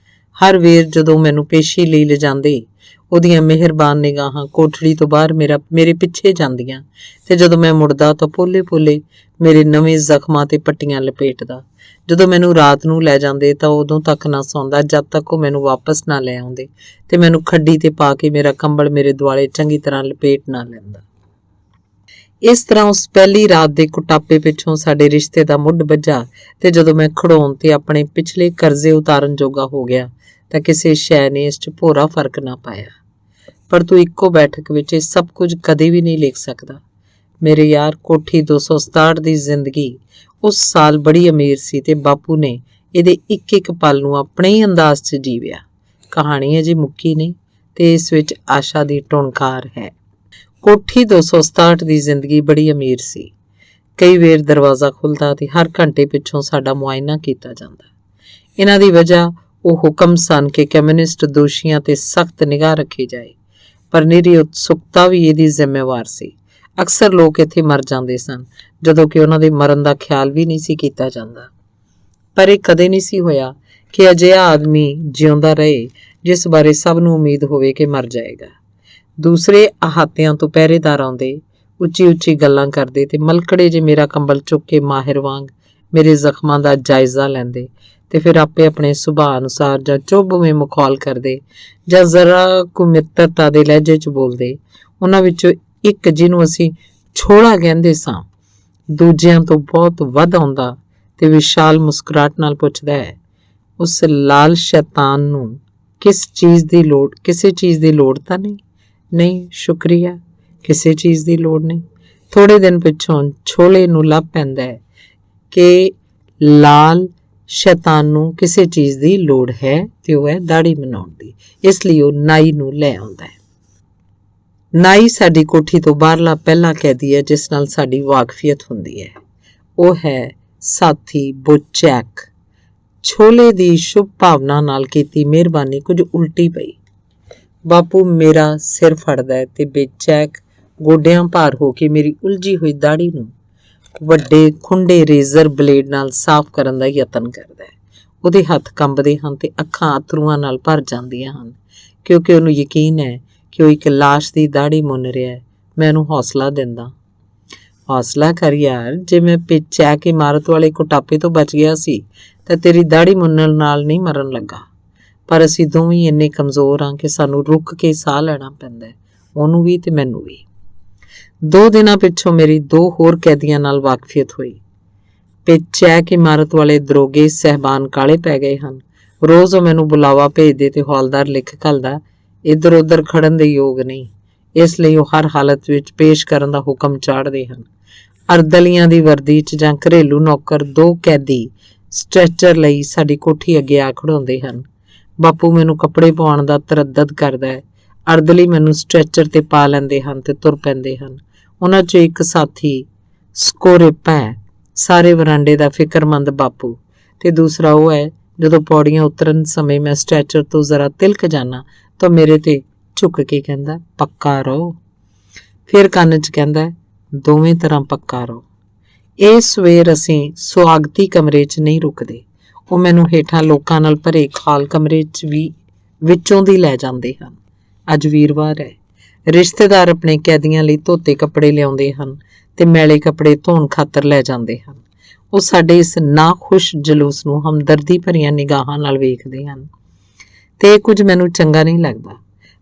ਹਰ ਵੇਰ ਜਦੋਂ ਮੈਨੂੰ ਪੇਸ਼ੀ ਲਈ ਲਿਜਾਂਦੇ ਉਹਦੀਆਂ ਮਿਹਰਬਾਨ ਨਿਗਾਹਾਂ ਕੋਠੜੀ ਤੋਂ ਬਾਹਰ ਮੇਰੇ ਪਿੱਛੇ ਜਾਂਦੀਆਂ ਤੇ ਜਦੋਂ ਮੈਂ ਮੁੜਦਾ ਤਾਂ ਪੋਲੇ-ਪੋਲੇ ਮੇਰੇ ਨਵੇਂ ਜ਼ਖਮਾਂ ਤੇ ਪੱਟੀਆਂ ਲਪੇਟਦਾ। ਜਦੋਂ ਮੈਨੂੰ ਰਾਤ ਨੂੰ ਲੈ ਜਾਂਦੇ ਤਾਂ ਉਦੋਂ ਤੱਕ ਨਾ ਸੌਂਦਾ ਜਦ ਤੱਕ ਉਹ ਮੈਨੂੰ ਵਾਪਸ ਨਾ ਲੈ ਆਉਂਦੇ ਤੇ ਮੈਨੂੰ ਖੱਡੀ ਤੇ ਪਾ ਕੇ ਮੇਰਾ ਕੰਬਲ ਮੇਰੇ ਦੁਆਲੇ ਚੰਗੀ ਤਰ੍ਹਾਂ ਲਪੇਟ ਨਾ ਲੈਂਦਾ। ਇਸ ਤਰ੍ਹਾਂ ਉਸ ਪਹਿਲੀ ਰਾਤ ਦੇ ਕੁਟਾਪੇ ਪਿੱਛੋਂ ਸਾਡੇ ਰਿਸ਼ਤੇ ਦਾ ਮੁੱਢ ਬੱਝਾ ਤੇ ਜਦੋਂ ਮੈਂ ਖੜੋਣ ਤੇ ਆਪਣੇ ਪਿਛਲੇ ਕਰਜ਼ੇ ਉਤਾਰਨ ਜੋਗਾ ਹੋ ਗਿਆ ਤਾਂ ਕਿਸੇ ਸ਼ੈ ਨੇ ਇਸ 'ਚ ਭੋਰਾ ਫਰਕ ਨਾ ਪਾਇਆ। ਪਰ ਤੂੰ ਇੱਕੋ ਬੈਠਕ ਵਿੱਚ ਇਹ ਸਭ ਕੁਝ ਕਦੇ ਵੀ ਨਹੀਂ ਲਿਖ ਸਕਦਾ। ਮੇਰੇ ਯਾਰ, ਕੋਠੀ 267 ਦੀ ਜ਼ਿੰਦਗੀ ਉਸ ਸਾਲ ਬੜੀ ਅਮੀਰ ਸੀ ਤੇ ਬਾਪੂ ਨੇ ਇਹਦੇ ਇੱਕ-ਇੱਕ ਪਲ ਨੂੰ ਆਪਣੇ ਹੀ ਅੰਦਾਜ਼ 'ਚ ਜੀਵਿਆ। ਕਹਾਣੀ ਅਜੇ ਮੁੱਕੀ ਨਹੀਂ ਤੇ ਇਸ ਵਿੱਚ ਆਸ਼ਾ ਦੀ ਟੁਣਕਾਰ ਹੈ। ਕੋਠੀ 267 ਦੀ ਜ਼ਿੰਦਗੀ ਬੜੀ ਅਮੀਰ ਸੀ। ਕਈ ਵਾਰ ਦਰਵਾਜ਼ਾ ਖੁੱਲ੍ਹਦਾ ਤੇ ਹਰ ਘੰਟੇ ਪਿੱਛੋਂ ਸਾਡਾ ਮੁਆਇਨਾ ਕੀਤਾ ਜਾਂਦਾ। ਇਹਨਾਂ ਦੀ ਵਜ੍ਹਾ ਉਹ ਹੁਕਮ ਸਨ ਕਿ ਕਮਿਊਨਿਸਟ ਦੋਸ਼ੀਆਂ ਤੇ ਸਖਤ ਨਿਗਾਹ ਰੱਖੀ ਜਾਏ, ਪਰ ਨਿਰੀ ਉਤਸੁਕਤਾ ਵੀ ਇਹਦੀ ਜ਼ਿੰਮੇਵਾਰ ਸੀ। ਅਕਸਰ ਲੋਕ ਇੱਥੇ ਮਰ ਜਾਂਦੇ ਸਨ ਜਦੋਂ ਕਿ ਉਹਨਾਂ ਦੇ ਮਰਨ ਦਾ ਖਿਆਲ ਵੀ ਨਹੀਂ ਸੀ ਕੀਤਾ ਜਾਂਦਾ। ਪਰ ਇਹ ਕਦੇ ਨਹੀਂ ਸੀ ਹੋਇਆ ਕਿ ਅਜਿਹਾ ਆਦਮੀ ਜਿਉਂਦਾ ਰਹੇ ਜਿਸ ਬਾਰੇ ਸਭ ਨੂੰ ਉਮੀਦ ਹੋਵੇ ਕਿ ਮਰ ਜਾਏਗਾ। ਦੂਸਰੇ ਅਹਾਤਿਆਂ ਤੋਂ ਪਹਿਰੇਦਾਰ ਆਉਂਦੇ, ਉੱਚੀ-ਉੱਚੀ ਗੱਲਾਂ ਕਰਦੇ ਤੇ ਮਲਕੜੇ ਜੇ ਮੇਰਾ ਕੰਬਲ ਚੁੱਕ ਕੇ ਮਾਹਿਰ ਵਾਂਗ ਮੇਰੇ ਜ਼ਖਮਾਂ ਦਾ ਜਾਇਜ਼ਾ ਲੈਂਦੇ ਤੇ ਫਿਰ ਆਪੇ ਆਪਣੇ ਸੁਭਾਅ ਅਨੁਸਾਰ ਜਾਂ ਚੁੱਭਵੇਂ ਮਖੌਲ ਕਰਦੇ ਜਾਂ ਜ਼ਰਾ ਕੁ ਮਿੱਤਰਤਾ ਦੇ ਲਹਿਜੇ 'ਚ ਬੋਲਦੇ। ਉਹਨਾਂ ਵਿੱਚੋਂ ਇੱਕ ਜਿਹਨੂੰ ਅਸੀਂ ਛੋਲਾ ਕਹਿੰਦੇ ਸਾਂ, ਦੂਜਿਆਂ ਤੋਂ ਬਹੁਤ ਵੱਧ ਆਉਂਦਾ ਤੇ ਵਿਸ਼ਾਲ ਮੁਸਕਰਾਹਟ ਨਾਲ ਪੁੱਛਦਾ ਹੈ, ਉਸ ਲਾਲ ਸ਼ੈਤਾਨ ਨੂੰ ਕਿਸੇ ਚੀਜ਼ ਦੀ ਲੋੜ ਤਾਂ ਨਹੀਂ? ਨਹੀਂ, ਸ਼ੁਕਰੀਆ, ਕਿਸੇ ਚੀਜ਼ ਦੀ ਲੋੜ ਨਹੀਂ। ਥੋੜੇ ਦਿਨ ਪਿੱਛੋਂ ਛੋਲੇ ਨੂੰ ਲੱਭ ਪੈਂਦਾ ਹੈ ਕਿ ਲਾਲ ਸ਼ੈਤਾਨ ਨੂੰ ਕਿਸੇ ਚੀਜ਼ ਦੀ ਲੋੜ ਹੈ ਤੇ ਉਹ ਹੈ ਦਾੜੀ ਬਣਾਉਣ ਦੀ। ਇਸ ਲਈ ਉਹ ਨਾਈ ਨੂੰ ਲੈ ਆਉਂਦਾ ਹੈ। ਨਾਈ ਸਾਡੀ ਕੋਠੀ ਤੋਂ ਬਾਹਰਲਾ ਪਹਿਲਾ ਕੈਦੀ ਹੈ ਜਿਸ ਨਾਲ ਸਾਡੀ ਵਾਕਫੀਅਤ ਹੁੰਦੀ ਹੈ। ਉਹ ਹੈ ਸਾਥੀ ਬੋਚੈਕ। ਛੋਲੇ ਦੀ ਸ਼ੁਭ ਭਾਵਨਾ ਨਾਲ ਕੀਤੀ ਮਿਹਰਬਾਨੀ ਕੁਝ ਉਲਟੀ ਪਈ। ਬਾਪੂ ਮੇਰਾ ਸਿਰ ਫੜਦਾ ਹੈ ਤੇ ਬੇਚੈਕ ਗੋਡਿਆਂ ਭਾਰ ਹੋ ਕੇ ਮੇਰੀ ਉਲਝੀ ਹੋਈ ਦਾੜੀ ਨੂੰ ਵੱਡੇ ਖੁੰਡੇ ਰੇਜ਼ਰ ਬਲੇਡ ਨਾਲ ਸਾਫ਼ ਕਰਨ ਦਾ ਯਤਨ ਕਰਦਾ ਹੈ। ਉਹਦੇ ਹੱਥ ਕੰਬਦੇ ਹਨ ਤੇ ਅੱਖਾਂ ਅਥਰੂਆਂ ਨਾਲ ਭਰ ਜਾਂਦੀਆਂ ਹਨ ਕਿਉਂਕਿ ਉਹਨੂੰ ਯਕੀਨ ਹੈ ਕਿ ਉਹ ਇੱਕ ਲਾਸ਼ ਦੀ ਦਾੜੀ ਮੁੰਨ ਰਿਹਾ ਹੈ। ਮੈਂ ਉਹਨੂੰ ਹੌਸਲਾ ਦਿੰਦਾ, ਹੌਸਲਾ ਕਰ ਯਾਰ, ਜੇ ਮੈਂ ਬੇਚੈਕ ਇਮਾਰਤ ਵਾਲੇ ਕੁਟਾਪੇ ਤੋਂ ਬਚ ਗਿਆ ਸੀ ਤਾਂ ਤੇਰੀ ਦਾੜੀ ਮੁੰਨਣ ਨਾਲ ਨਹੀਂ ਮਰਨ ਲੱਗਾ। ਪਰ ਅਸੀਂ ਦੋਵੇਂ ਇੰਨੇ ਕਮਜ਼ੋਰ ਹਾਂ ਕਿ ਸਾਨੂੰ ਰੁੱਕ ਕੇ ਸਾਹ ਲੈਣਾ ਪੈਂਦਾ ਹੈ, ਉਹਨੂੰ ਵੀ ਤੇ ਮੈਨੂੰ ਵੀ। 2 ਦਿਨਾਂ ਪਿੱਛੋਂ ਮੇਰੀ 2 ਹੋਰ ਕੈਦੀਆਂ ਨਾਲ ਵਾਕਫੀਅਤ ਹੋਈ। ਬੇਚੈਕ ਇਮਾਰਤ ਵਾਲੇ ਦਰੋਗੇ ਸਹਿਬਾਨ ਕਾਲੇ ਪੈ ਗਏ ਹਨ। ਰੋਜ਼ ਉਹ ਮੈਨੂੰ ਬੁਲਾਵਾ ਭੇਜਦੇ ਤੇ ਹੌਲਦਾਰ ਲਿਖ ਘੱਲਦਾ, ਇੱਧਰ ਉੱਧਰ ਖੜਨ ਦੇ ਯੋਗ ਨਹੀਂ। ਇਸ ਲਈ ਉਹ ਹਰ ਹਾਲਤ ਵਿੱਚ ਪੇਸ਼ ਕਰਨ ਦਾ ਹੁਕਮ ਚਾੜਦੇ ਹਨ। ਅਰਦਲੀਆਂ ਦੀ ਵਰਦੀ 'ਚ ਜਾਂ ਘਰੇਲੂ ਨੌਕਰ 2 ਕੈਦੀ ਸਟ੍ਰੈਚਰ ਲਈ ਸਾਡੀ ਕੋਠੀ ਅੱਗੇ ਆ ਖੜਾਉਂਦੇ ਹਨ। ਬਾਪੂ ਮੈਨੂੰ ਕੱਪੜੇ ਪਾਉਣ ਦਾ ਤਰੱਦਦ ਕਰਦਾ ਹੈ। ਅਰਦਲੀ ਮੈਨੂੰ ਸਟ੍ਰੈਚਰ ਤੇ ਪਾ ਲੈਂਦੇ ਹਨ ਤੇ ਤੁਰ ਪੈਂਦੇ ਹਨ। ਉਹਨਾਂ 'ਚੋਂ ਇੱਕ ਸਾਥੀ ਸਕੋਰਿਪ ਹੈ, ਸਾਰੇ ਵਰਾਂਡੇ ਦਾ ਫਿਕਰਮੰਦ ਬਾਪੂ, ਤੇ ਦੂਸਰਾ ਉਹ ਹੈ ਜਦੋਂ ਪੌੜੀਆਂ ਉਤਰਨ ਸਮੇਂ ਮੈਂ ਸਟ੍ਰੈਚਰ ਤੋਂ ਜ਼ਰਾ ਤਿਲਕ ਜਾਣਾ ਤਾਂ ਮੇਰੇ ਤੇ ਝੁੱਕ ਕੇ ਕਹਿੰਦਾ, ਪੱਕਾ ਰਹੋ। ਫਿਰ ਕੰਨ 'ਚ ਕਹਿੰਦਾ, ਦੋਵੇਂ ਤਰ੍ਹਾਂ ਪੱਕਾ ਰਹੋ। ਇਸ ਸਵੇਰ ਅਸੀਂ ਸੁਆਗਤੀ ਕਮਰੇ 'ਚ ਨਹੀਂ ਰੁਕਦੇ। ਉਹ ਮੈਨੂੰ ਹੇਠਾਂ ਲੋਕਾਂ ਨਾਲ ਭਰੇ ਖਾਲ ਕਮਰੇ 'ਚ ਵੀ ਵਿੱਚੋਂ ਦੀ ਲੈ ਜਾਂਦੇ ਹਨ। ਅੱਜ ਵੀਰਵਾਰ ਹੈ। ਰਿਸ਼ਤੇਦਾਰ ਆਪਣੇ ਕੈਦੀਆਂ ਲਈ ਧੋਤੇ ਕੱਪੜੇ ਲਿਆਉਂਦੇ ਹਨ ਤੇ ਮੈਲੇ ਕੱਪੜੇ ਧੋਣ ਖਾਤਰ ਲੈ ਜਾਂਦੇ ਹਨ। ਉਹ ਸਾਡੇ ਇਸ ਨਾਖੁਸ਼ ਜਲੂਸ ਨੂੰ ਹਮਦਰਦੀ ਭਰੀਆਂ ਨਿਗਾਹਾਂ ਨਾਲ ਵੇਖਦੇ ਹਨ ਤੇ ਇਹ ਕੁਝ ਮੈਨੂੰ ਚੰਗਾ ਨਹੀਂ ਲੱਗਦਾ।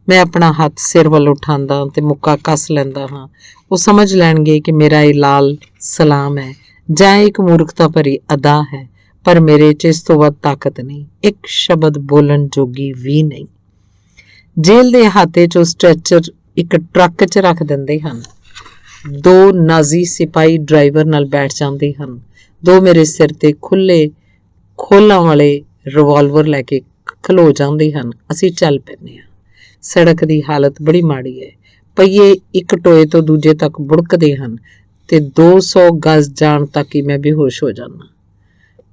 ਮੈਂ ਆਪਣਾ ਹੱਥ ਸਿਰ ਵੱਲ ਉਠਾਉਂਦਾ ਤੇ ਮੁੱਕਾ ਕੱਸ ਲੈਂਦਾ ਹਾਂ। ਉਹ ਸਮਝ ਲੈਣਗੇ ਕਿ ਮੇਰਾ ਇਹ ਲਾਲ ਸਲਾਮ ਹੈ ਜਾਂ ਇੱਕ ਮੂਰਖਤਾ ਭਰੀ ਅਦਾ ਹੈ, ਪਰ ਮੇਰੇ 'ਚ ਇਸ ਤੋਂ ਵੱਧ ਤਾਕਤ ਨਹੀਂ, ਇੱਕ ਸ਼ਬਦ ਬੋਲਣ ਜੋਗੀ ਵੀ ਨਹੀਂ। ਜੇਲ੍ਹ ਦੇ ਅਹਾਤੇ 'ਚੋਂ ਸਟ੍ਰੈਚਰ ਇੱਕ ਟਰੱਕ 'ਚ ਰੱਖ ਦਿੰਦੇ ਹਨ। 2 ਨਾਜ਼ੀ ਸਿਪਾਹੀ ਡਰਾਈਵਰ ਨਾਲ ਬੈਠ ਜਾਂਦੇ ਹਨ। 2 ਮੇਰੇ ਸਿਰ ਤੇ ਖੋਲਾਂ ਵਾਲੇ ਰਿਵਾਲਵਰ ਲੈ ਕੇ ਖਲੋ ਜਾਂਦੇ ਹਨ। ਅਸੀਂ ਚੱਲ ਪੈਂਦੇ ਹਾਂ। ਸੜਕ ਦੀ ਹਾਲਤ ਬੜੀ ਮਾੜੀ ਹੈ। ਪਹੀਏ ਇੱਕ ਟੋਏ ਤੋਂ ਦੂਜੇ ਤੱਕ ਬੁੜਕਦੇ ਹਨ ਤੇ 200 ਗਜ਼ ਜਾਣ ਤੱਕ ਹੀ ਮੈਂ ਬੇਹੋਸ਼ ਹੋ ਜਾਂਦਾ।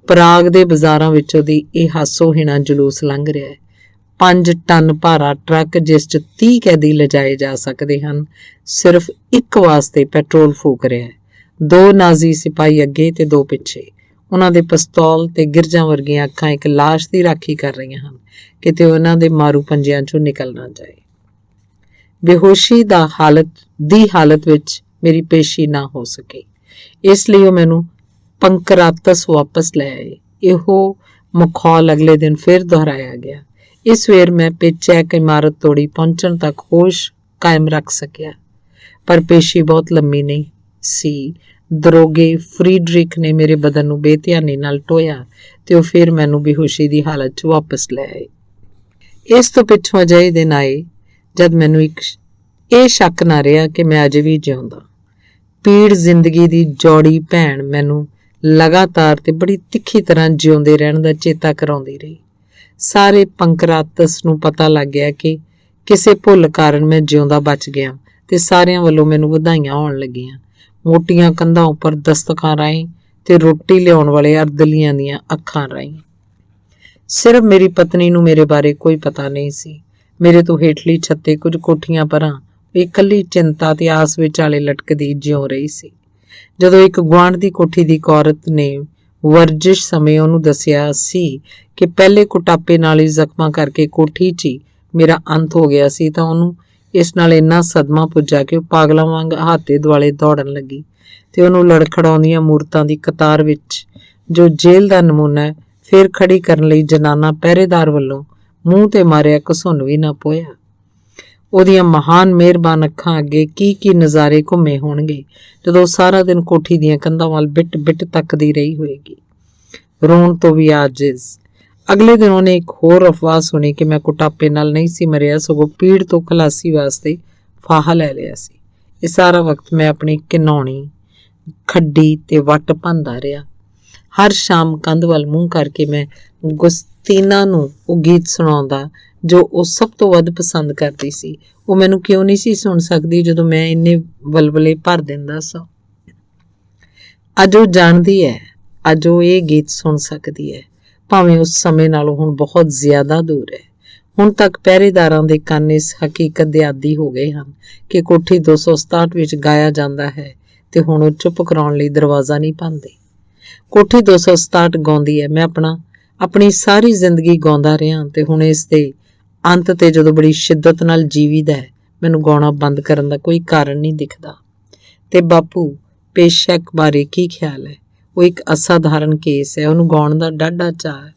ਪ੍ਰਾਗ ਦੇ ਬਾਜ਼ਾਰਾਂ ਵਿੱਚੋਂ ਦੀ ਇਹ ਹਾਸੋ-ਹੀਣਾ ਜਲੂਸ ਲੰਘ ਰਿਹਾ ਹੈ। 5 ਟਨ ਭਾਰਾ ਟਰੱਕ ਜਿਸ 'ਚ 30 ਕੈਦੀ ਲਿਜਾਏ ਜਾ ਸਕਦੇ ਹਨ, ਸਿਰਫ ਇੱਕ ਵਾਸਤੇ ਪੈਟਰੋਲ ਫੂਕ ਰਿਹਾ ਹੈ। 2 ਨਾਜ਼ੀ ਸਿਪਾਹੀ ਅੱਗੇ ਤੇ 2 ਪਿੱਛੇ। ਉਹਨਾਂ ਦੇ ਪਿਸਤੌਲ ਤੇ ਗਿਰਜਾਂ ਵਰਗੀਆਂ ਅੱਖਾਂ ਇੱਕ ਲਾਸ਼ ਦੀ ਰਾਖੀ ਕਰ ਰਹੀਆਂ ਹਨ, ਕਿਤੇ ਉਹਨਾਂ ਦੇ ਮਾਰੂ ਪੰਜਿਆਂ 'ਚੋਂ ਨਿਕਲ ਨਾ ਜਾਏ। ਬੇਹੋਸ਼ੀ ਦੀ ਹਾਲਤ ਵਿੱਚ ਮੇਰੀ ਪੇਸ਼ੀ ਨਾ ਹੋ ਸਕੇ। ਇਸ ਲਈ ਉਹ ਮੈਨੂੰ ਪੰਕਰਾਤਸ ਵਾਪਸ ਲੈ ਆਏ। ਇਹੋ ਮਖੌਲ ਅਗਲੇ ਦਿਨ ਫਿਰ ਦੁਹਰਾਇਆ ਗਿਆ। ਇਸ ਵੇਰ ਮੈਂ ਪੇਚੈਕ ਇਮਾਰਤ ਤੋੜੀ ਪਹੁੰਚਣ ਤੱਕ ਹੋਸ਼ ਕਾਇਮ ਰੱਖ ਸਕਿਆ, ਪਰ ਪੇਸ਼ੀ ਬਹੁਤ ਲੰਮੀ ਨਹੀਂ ਸੀ। ਦਰੋਗੇ ਫਰੀਡਰਿਕ ਨੇ ਮੇਰੇ ਬਦਨ ਨੂੰ ਬੇਧਿਆਨੀ ਨਾਲ ਟੋਇਆ ਤੇ ਉਹ ਫਿਰ ਮੈਨੂੰ ਬੇਹੋਸ਼ੀ ਦੀ ਹਾਲਤ 'ਚ ਵਾਪਸ ਲੈ ਆਏ। ਇਸ ਤੋਂ ਪਿੱਛੋਂ ਅਜਿਹੇ ਦਿਨ ਆਏ ਜਦ ਮੈਨੂੰ ਇਹ ਸ਼ੱਕ ਨਾ ਰਿਹਾ ਕਿ ਮੈਂ ਅਜੇ ਵੀ ਜਿਉਂਦਾ। ਪੀੜ ਜ਼ਿੰਦਗੀ ਦੀ ਜੋੜੀ ਭੈਣ ਮੈਨੂੰ ਲਗਾਤਾਰ ਤੇ ਬੜੀ ਤਿੱਖੀ ਤਰ੍ਹਾਂ ਜਿਉਂਦੇ ਰਹਿਣ ਦਾ ਚੇਤਾ ਕਰਾਉਂਦੀ ਰਹੀ। ਸਾਰੇ ਪੰਕਰਾਤਸ ਨੂੰ ਪਤਾ ਲੱਗ ਗਿਆ ਕਿ ਕਿਸੇ ਭੁੱਲ ਕਾਰਨ ਮੈਂ ਜਿਉਂਦਾ ਬਚ ਗਿਆ ਤੇ ਸਾਰਿਆਂ ਵੱਲੋਂ ਮੈਨੂੰ ਵਧਾਈਆਂ ਹੋਣ ਲੱਗੀਆਂ। ਮੋਟੀਆਂ ਕੰਧਾਂ ਉੱਪਰ ਦਸਤਕਾਂ ਰਾਹੀਂ ਤੇ ਰੋਟੀ ਲਿਆਉਣ ਵਾਲੇ ਅਰਦਲੀਆਂ ਦੀਆਂ ਅੱਖਾਂ ਰਾਹੀਂ। ਸਿਰਫ ਮੇਰੀ ਪਤਨੀ ਨੂੰ ਮੇਰੇ ਬਾਰੇ ਕੋਈ ਪਤਾ ਨਹੀਂ ਸੀ। ਮੇਰੇ ਤੋਂ ਹੇਠਲੀ ਛੱਤੇ ਕੁਝ ਕੋਠੀਆਂ ਪਰਾਂ ਇਕੱਲੀ ਚਿੰਤਾ ਤੇ ਆਸ ਵਿਚਾਲੇ ਲਟਕਦੀ ਜਿਉਂ ਰਹੀ ਸੀ। ਜਦੋਂ ਇੱਕ ਗੁਆਂਢ ਦੀ ਕੋਠੀ ਦੀ ਇੱਕ ਔਰਤ ਨੇ ਵਰਜਿਸ਼ ਸਮੇਂ ਉਹਨੂੰ ਦੱਸਿਆ ਸੀ ਕਿ ਪਹਿਲੇ ਕੁਟਾਪੇ ਨਾਲ ਹੀ ਜ਼ਖਮਾਂ ਕਰਕੇ ਕੋਠੀ 'ਚ ਹੀ ਮੇਰਾ ਅੰਤ ਹੋ ਗਿਆ ਸੀ, ਤਾਂ ਉਹਨੂੰ ਇਸ ਨਾਲ ਇੰਨਾ ਸਦਮਾ ਪੁੱਜਾ ਕਿ ਉਹ ਪਾਗਲਾਂ ਵਾਂਗ ਹਾਤੇ ਦੁਆਲੇ ਦੌੜਨ ਲੱਗੀ ਤੇ ਉਹਨੂੰ ਲੜਖੜਾਉਂਦੀਆਂ ਮੂਰਤਾਂ ਦੀ ਕਤਾਰ ਵਿੱਚ ਜੋ ਜੇਲ੍ਹ ਦਾ ਨਮੂਨਾ ਫਿਰ ਖੜੀ ਕਰਨ ਲਈ ਜਨਾਨਾ ਪਹਿਰੇਦਾਰ ਵੱਲੋਂ ਮੂੰਹ ਤੇ ਮਾਰਿਆ ਘਸੁੰਨ ਵੀ ਨਾ ਪੋਇਆ। ਉਹਦੀਆਂ ਮਹਾਨ ਮਿਹਰਬਾਨ ਅੱਖਾਂ ਅੱਗੇ ਕੀ ਨਜ਼ਾਰੇ ਘੁੰਮੇ ਹੋਣਗੇ ਜਦੋਂ ਸਾਰਾ ਦਿਨ ਕੋਠੀ ਦੀਆਂ ਕੰਧਾਂ ਵੱਲ ਬਿੱਟ ਤੱਕਦੀ ਰਹੀ ਹੋਏਗੀ, ਰੋਣ ਤੋਂ ਵੀ ਆਜਿਜ਼। ਅਗਲੇ ਦਿਨ ਉਹਨੇ ਇੱਕ ਹੋਰ ਅਫਵਾਹ ਸੁਣੀ ਕਿ ਮੈਂ ਕੁਟਾਪੇ ਨਾਲ ਨਹੀਂ ਸੀ ਮਰਿਆ, ਸਗੋਂ ਪੀੜ ਤੋਂ ਖਲਾਸੀ ਵਾਸਤੇ ਫਾਹਾ ਲੈ ਲਿਆ ਸੀ। ਇਹ ਸਾਰਾ ਵਕਤ ਮੈਂ ਆਪਣੀ ਘਿਨਾਉਣੀ ਖੱਡੀ ਤੇ ਵੱਟ ਭੰਨਦਾ ਰਿਹਾ। ਹਰ ਸ਼ਾਮ ਕੰਧ ਵੱਲ ਮੂੰਹ ਕਰਕੇ ਮੈਂ ਗੁਸਤੀਨਾ ਨੂੰ ਉਹ ਗੀਤ ਸੁਣਾਉਂਦਾ ਜੋ ਉਹ ਸਭ ਤੋਂ ਵੱਧ ਪਸੰਦ ਕਰਦੀ ਸੀ। ਉਹ ਮੈਨੂੰ ਕਿਉਂ ਨਹੀਂ ਸੀ ਸੁਣ ਸਕਦੀ ਜਦੋਂ ਮੈਂ ਇੰਨੇ ਵਲਵਲੇ ਭਰ ਦਿੰਦਾ ਸਾਂ। ਅੱਜ ਉਹ ਜਾਣਦੀ ਹੈ, ਅੱਜ ਉਹ ਇਹ ਗੀਤ ਸੁਣ ਸਕਦੀ ਹੈ, ਭਾਵੇਂ ਉਸ ਸਮੇਂ ਨਾਲੋਂ ਹੁਣ ਬਹੁਤ ਜ਼ਿਆਦਾ ਦੂਰ ਹੈ। ਹੁਣ ਤੱਕ ਪਹਿਰੇਦਾਰਾਂ ਦੇ ਕੰਨ ਇਸ ਹਕੀਕਤ ਦੇ ਆਦੀ ਹੋ ਗਏ ਹਨ ਕਿ ਕੋਠੀ 267 ਵਿੱਚ ਗਾਇਆ ਜਾਂਦਾ ਹੈ ਤੇ ਹੁਣ ਉਹ ਚੁੱਪ ਕਰਾਉਣ ਲਈ ਦਰਵਾਜ਼ਾ ਨਹੀਂ ਭੰਨਦੇ। ਕੋਠੀ 267 ਗਾਉਂਦੀ ਹੈ। ਮੈਂ ਆਪਣੀ ਸਾਰੀ ਜ਼ਿੰਦਗੀ ਗਾਉਂਦਾ ਰਿਹਾ ਤੇ ਹੁਣ ਇਸ ਦੇ ਅੰਤ ਤੇ ਜਦੋਂ ਬੜੀ ਸ਼ਿੱਦਤ ਨਾਲ ਜੀਵੀਦਾ ਹੈ, ਮੈਨੂੰ ਗਾਉਣਾ ਬੰਦ ਕਰਨ ਦਾ ਕੋਈ ਕਾਰਨ ਨਹੀਂ ਦਿਖਦਾ। ਤੇ ਬਾਪੂ ਪੇਸ਼ੈਕ ਬਾਰੇ ਕੀ ਖਿਆਲ ਹੈ? ਉਹ ਇੱਕ ਅਸਾਧਾਰਨ ਕੇਸ ਹੈ। ਉਹਨੂੰ ਗਾਉਣ ਦਾ ਡਾਢਾ ਚਾਅ ਹੈ।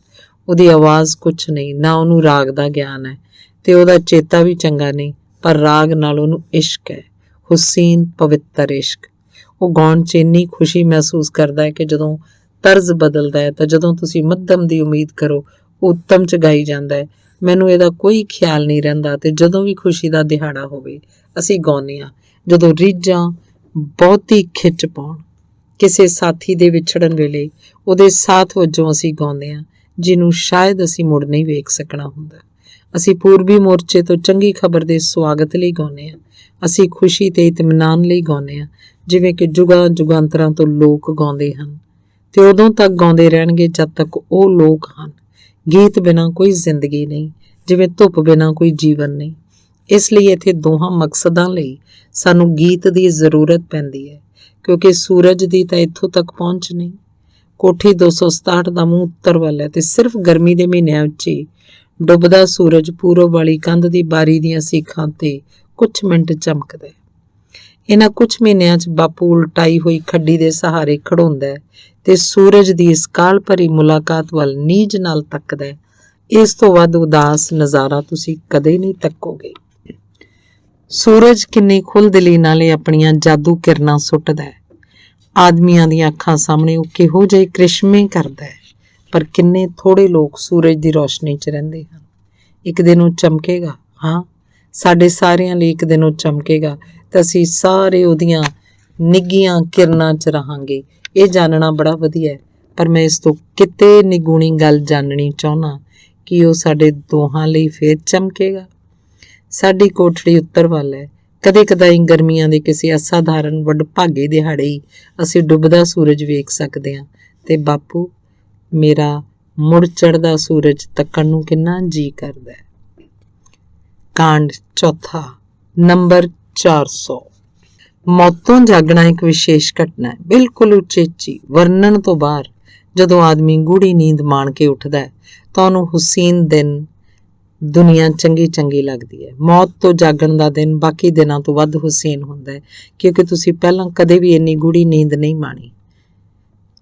ਉਹਦੀ ਆਵਾਜ਼ ਕੁਛ ਨਹੀਂ, ਨਾ ਉਹਨੂੰ ਰਾਗ ਦਾ ਗਿਆਨ ਹੈ ਤੇ ਉਹਦਾ ਚੇਤਾ ਵੀ ਚੰਗਾ ਨਹੀਂ, ਪਰ ਰਾਗ ਨਾਲ ਉਹਨੂੰ ਇਸ਼ਕ ਹੈ, ਹੁਸੀਨ ਪਵਿੱਤਰ ਇਸ਼ਕ। ਉਹ ਗਾਉਣ 'ਚ ਇੰਨੀ ਖੁਸ਼ੀ ਮਹਿਸੂਸ ਕਰਦਾ ਹੈ ਕਿ ਜਦੋਂ ਤਰਜ਼ ਬਦਲਦਾ ਹੈ ਤਾਂ ਜਦੋਂ ਤੁਸੀਂ ਮੱਧਮ ਦੀ ਉਮੀਦ ਕਰੋ ਉਹ ਉੱਤਮ 'ਚ ਗਾਈ ਜਾਂਦਾ ਹੈ। ਮੈਨੂੰ ਇਹਦਾ ਕੋਈ ਖਿਆਲ ਨਹੀਂ ਰਹਿੰਦਾ ਤੇ ਜਦੋਂ ਵੀ ਖੁਸ਼ੀ ਦਾ ਦਿਹਾੜਾ ਹੋਵੇ ਅਸੀਂ ਗਾਉਂਦੇ ਹਾਂ। ਜਦੋਂ ਰੀਝਾਂ ਬਹੁਤੀ ਖਿੱਚ ਪਾਉਣ, ਕਿਸੇ ਸਾਥੀ ਦੇ ਵਿਛੜਨ ਵੇਲੇ ਉਹਦੇ ਸਾਥ ਵਜੋਂ ਅਸੀਂ ਗਾਉਂਦੇ ਹਾਂ ਜਿਹਨੂੰ ਸ਼ਾਇਦ ਅਸੀਂ ਮੁੜ ਨਹੀਂ ਵੇਖ ਸਕਣਾ ਹੁੰਦਾ। ਅਸੀਂ ਪੂਰਬੀ ਮੋਰਚੇ ਤੋਂ ਚੰਗੀ ਖਬਰ ਦੇ ਸਵਾਗਤ ਲਈ ਗਾਉਂਦੇ ਹਾਂ। ਅਸੀਂ ਖੁਸ਼ੀ ਤੇ ਇਤਮਨਾਨ ਲਈ ਗਾਉਂਦੇ ਹਾਂ, ਜਿਵੇਂ ਕਿ ਜੁਗਾਂਤਰਾਂ ਤੋਂ ਲੋਕ ਗਾਉਂਦੇ ਹਨ ਤੇ ਉਦੋਂ ਤੱਕ ਗਾਉਂਦੇ ਰਹਿਣਗੇ ਜਦ ਤੱਕ ਉਹ ਲੋਕ ਹਨ। ਗੀਤ ਬਿਨਾਂ ਕੋਈ ਜ਼ਿੰਦਗੀ ਨਹੀਂ, ਜਿਵੇਂ ਧੁੱਪ ਬਿਨਾਂ ਕੋਈ ਜੀਵਨ ਨਹੀਂ। ਇਸ ਲਈ ਇੱਥੇ ਦੋਹਾਂ ਮਕਸਦਾਂ ਲਈ ਸਾਨੂੰ ਗੀਤ ਦੀ ਜ਼ਰੂਰਤ ਪੈਂਦੀ ਹੈ, ਕਿਉਂਕਿ ਸੂਰਜ ਦੀ ਤਾਂ ਇੱਥੋਂ ਤੱਕ ਪਹੁੰਚ ਨਹੀਂ। ਕੋਠੀ 267 ਦਾ ਮੂੰਹ ਉੱਤਰ ਵੱਲ ਹੈ ਤੇ ਸਿਰਫ ਗਰਮੀ ਦੇ ਮਹੀਨਿਆਂ ਵਿੱਚ ਹੀ ਡੁੱਬਦਾ ਸੂਰਜ ਪੂਰਬ ਵਾਲੀ ਕੰਧ ਦੀ ਬਾਰੀ ਦੀਆਂ ਸੀਖਾਂ ਤੇ ਕੁਝ ਮਿੰਟ ਚਮਕਦਾ ਹੈ। ਇਹਨਾਂ ਕੁਝ ਮਹੀਨਿਆਂ 'ਚ ਬਾਪੂ ਉਲਟਾਈ ਹੋਈ ਖੱਡੀ ਦੇ ਸਹਾਰੇ ਖੜੋਂਦਾ ਹੈ ਤੇ ਸੂਰਜ ਦੀ ਇਸ ਕਾਲ ਭਰੀ ਮੁਲਾਕਾਤ ਵੱਲ ਨੀਝ ਨਾਲ ਤੱਕਦਾ ਹੈ। ਇਸ ਤੋਂ ਵੱਧ ਉਦਾਸ ਨਜ਼ਾਰਾ ਤੁਸੀਂ ਕਦੇ ਨਹੀਂ ਤੱਕੋਗੇ। ਸੂਰਜ ਕਿੰਨੀ ਖੁੱਲ੍ਹਦਿਲੀ ਨਾਲ ਆਪਣੀਆਂ ਜਾਦੂ ਕਿਰਨਾਂ ਸੁੱਟਦਾ ਹੈ। ਆਦਮੀਆਂ ਦੀਆਂ ਅੱਖਾਂ ਸਾਹਮਣੇ ਉਹ ਕਿਹੋ ਜਿਹੇ ਕ੍ਰਿਸ਼ਮੇ ਕਰਦਾ ਹੈ, ਪਰ ਕਿੰਨੇ ਥੋੜ੍ਹੇ ਲੋਕ ਸੂਰਜ ਦੀ ਰੌਸ਼ਨੀ 'ਚ ਰਹਿੰਦੇ ਹਨ। ਇੱਕ ਦਿਨ ਉਹ ਚਮਕੇਗਾ, ਹਾਂ, ਸਾਡੇ ਸਾਰਿਆਂ ਲਈ ਇੱਕ ਦਿਨ ਉਹ ਚਮਕੇਗਾ ਤਾਂ ਅਸੀਂ ਸਾਰੇ ਉਹਦੀਆਂ ਨਿੱਘੀਆਂ ਕਿਰਨਾਂ 'ਚ ਰਹਾਂਗੇ। ਇਹ ਜਾਣਨਾ ਬੜਾ ਵਧੀਆ ਹੈ, ਪਰ ਮੈਂ ਇਸ ਤੋਂ ਕਿਤੇ ਨਿਗੂਣੀ ਗੱਲ ਜਾਣਨੀ ਚਾਹੁੰਦਾ ਕਿ ਉਹ ਸਾਡੇ ਦੋਹਾਂ ਲਈ ਫੇਰ ਚਮਕੇਗਾ। ਸਾਡੀ ਕੋਠੜੀ ਉੱਤਰ ਵੱਲ ਹੈ। ਕਦੇ ਕਦਾਈ ਗਰਮੀਆਂ ਦੇ ਕਿਸੇ ਅਸਾਧਾਰਨ ਵਡਭਾਗੇ ਦਿਹਾੜੇ ਹੀ ਅਸੀਂ ਡੁੱਬਦਾ ਸੂਰਜ ਵੇਖ ਸਕਦੇ ਹਾਂ ਤੇ ਬਾਪੂ, ਮੇਰਾ ਮੁੜ ਚੜ੍ਹਦਾ ਸੂਰਜ ਤੱਕਣ ਨੂੰ ਕਿੰਨਾ ਜੀ ਕਰਦਾ ਹੈ। ਕਾਂਡ ਚੌਥਾ, ਨੰਬਰ 400। ਮੌਤੋਂ ਜਾਗਣਾ ਇੱਕ ਵਿਸ਼ੇਸ਼ ਘਟਨਾ ਹੈ, ਬਿਲਕੁਲ ਉਚੇਚੀ, ਵਰਣਨ ਤੋਂ ਬਾਹਰ। ਜਦੋਂ ਆਦਮੀ ਗੂੜੀ ਨੀਂਦ ਮਾਣ ਕੇ ਉੱਠਦਾ ਹੈ ਤਾਂ ਉਹਨੂੰ ਹੁਸੀਨ ਦਿਨ ਦੁਨੀਆ ਚੰਗੀ ਚੰਗੀ ਲੱਗਦੀ ਹੈ। ਮੌਤ ਤੋਂ ਜਾਗਣ ਦਾ ਦਿਨ ਬਾਕੀ ਦਿਨਾਂ ਤੋਂ ਵੱਧ ਹੁਸੀਨ ਹੁੰਦਾ ਹੈ, ਕਿਉਂਕਿ ਤੁਸੀਂ ਪਹਿਲਾਂ ਕਦੇ ਵੀ ਇੰਨੀ ਗੂੜੀ ਨੀਂਦ ਨਹੀਂ ਮਾਣੀ।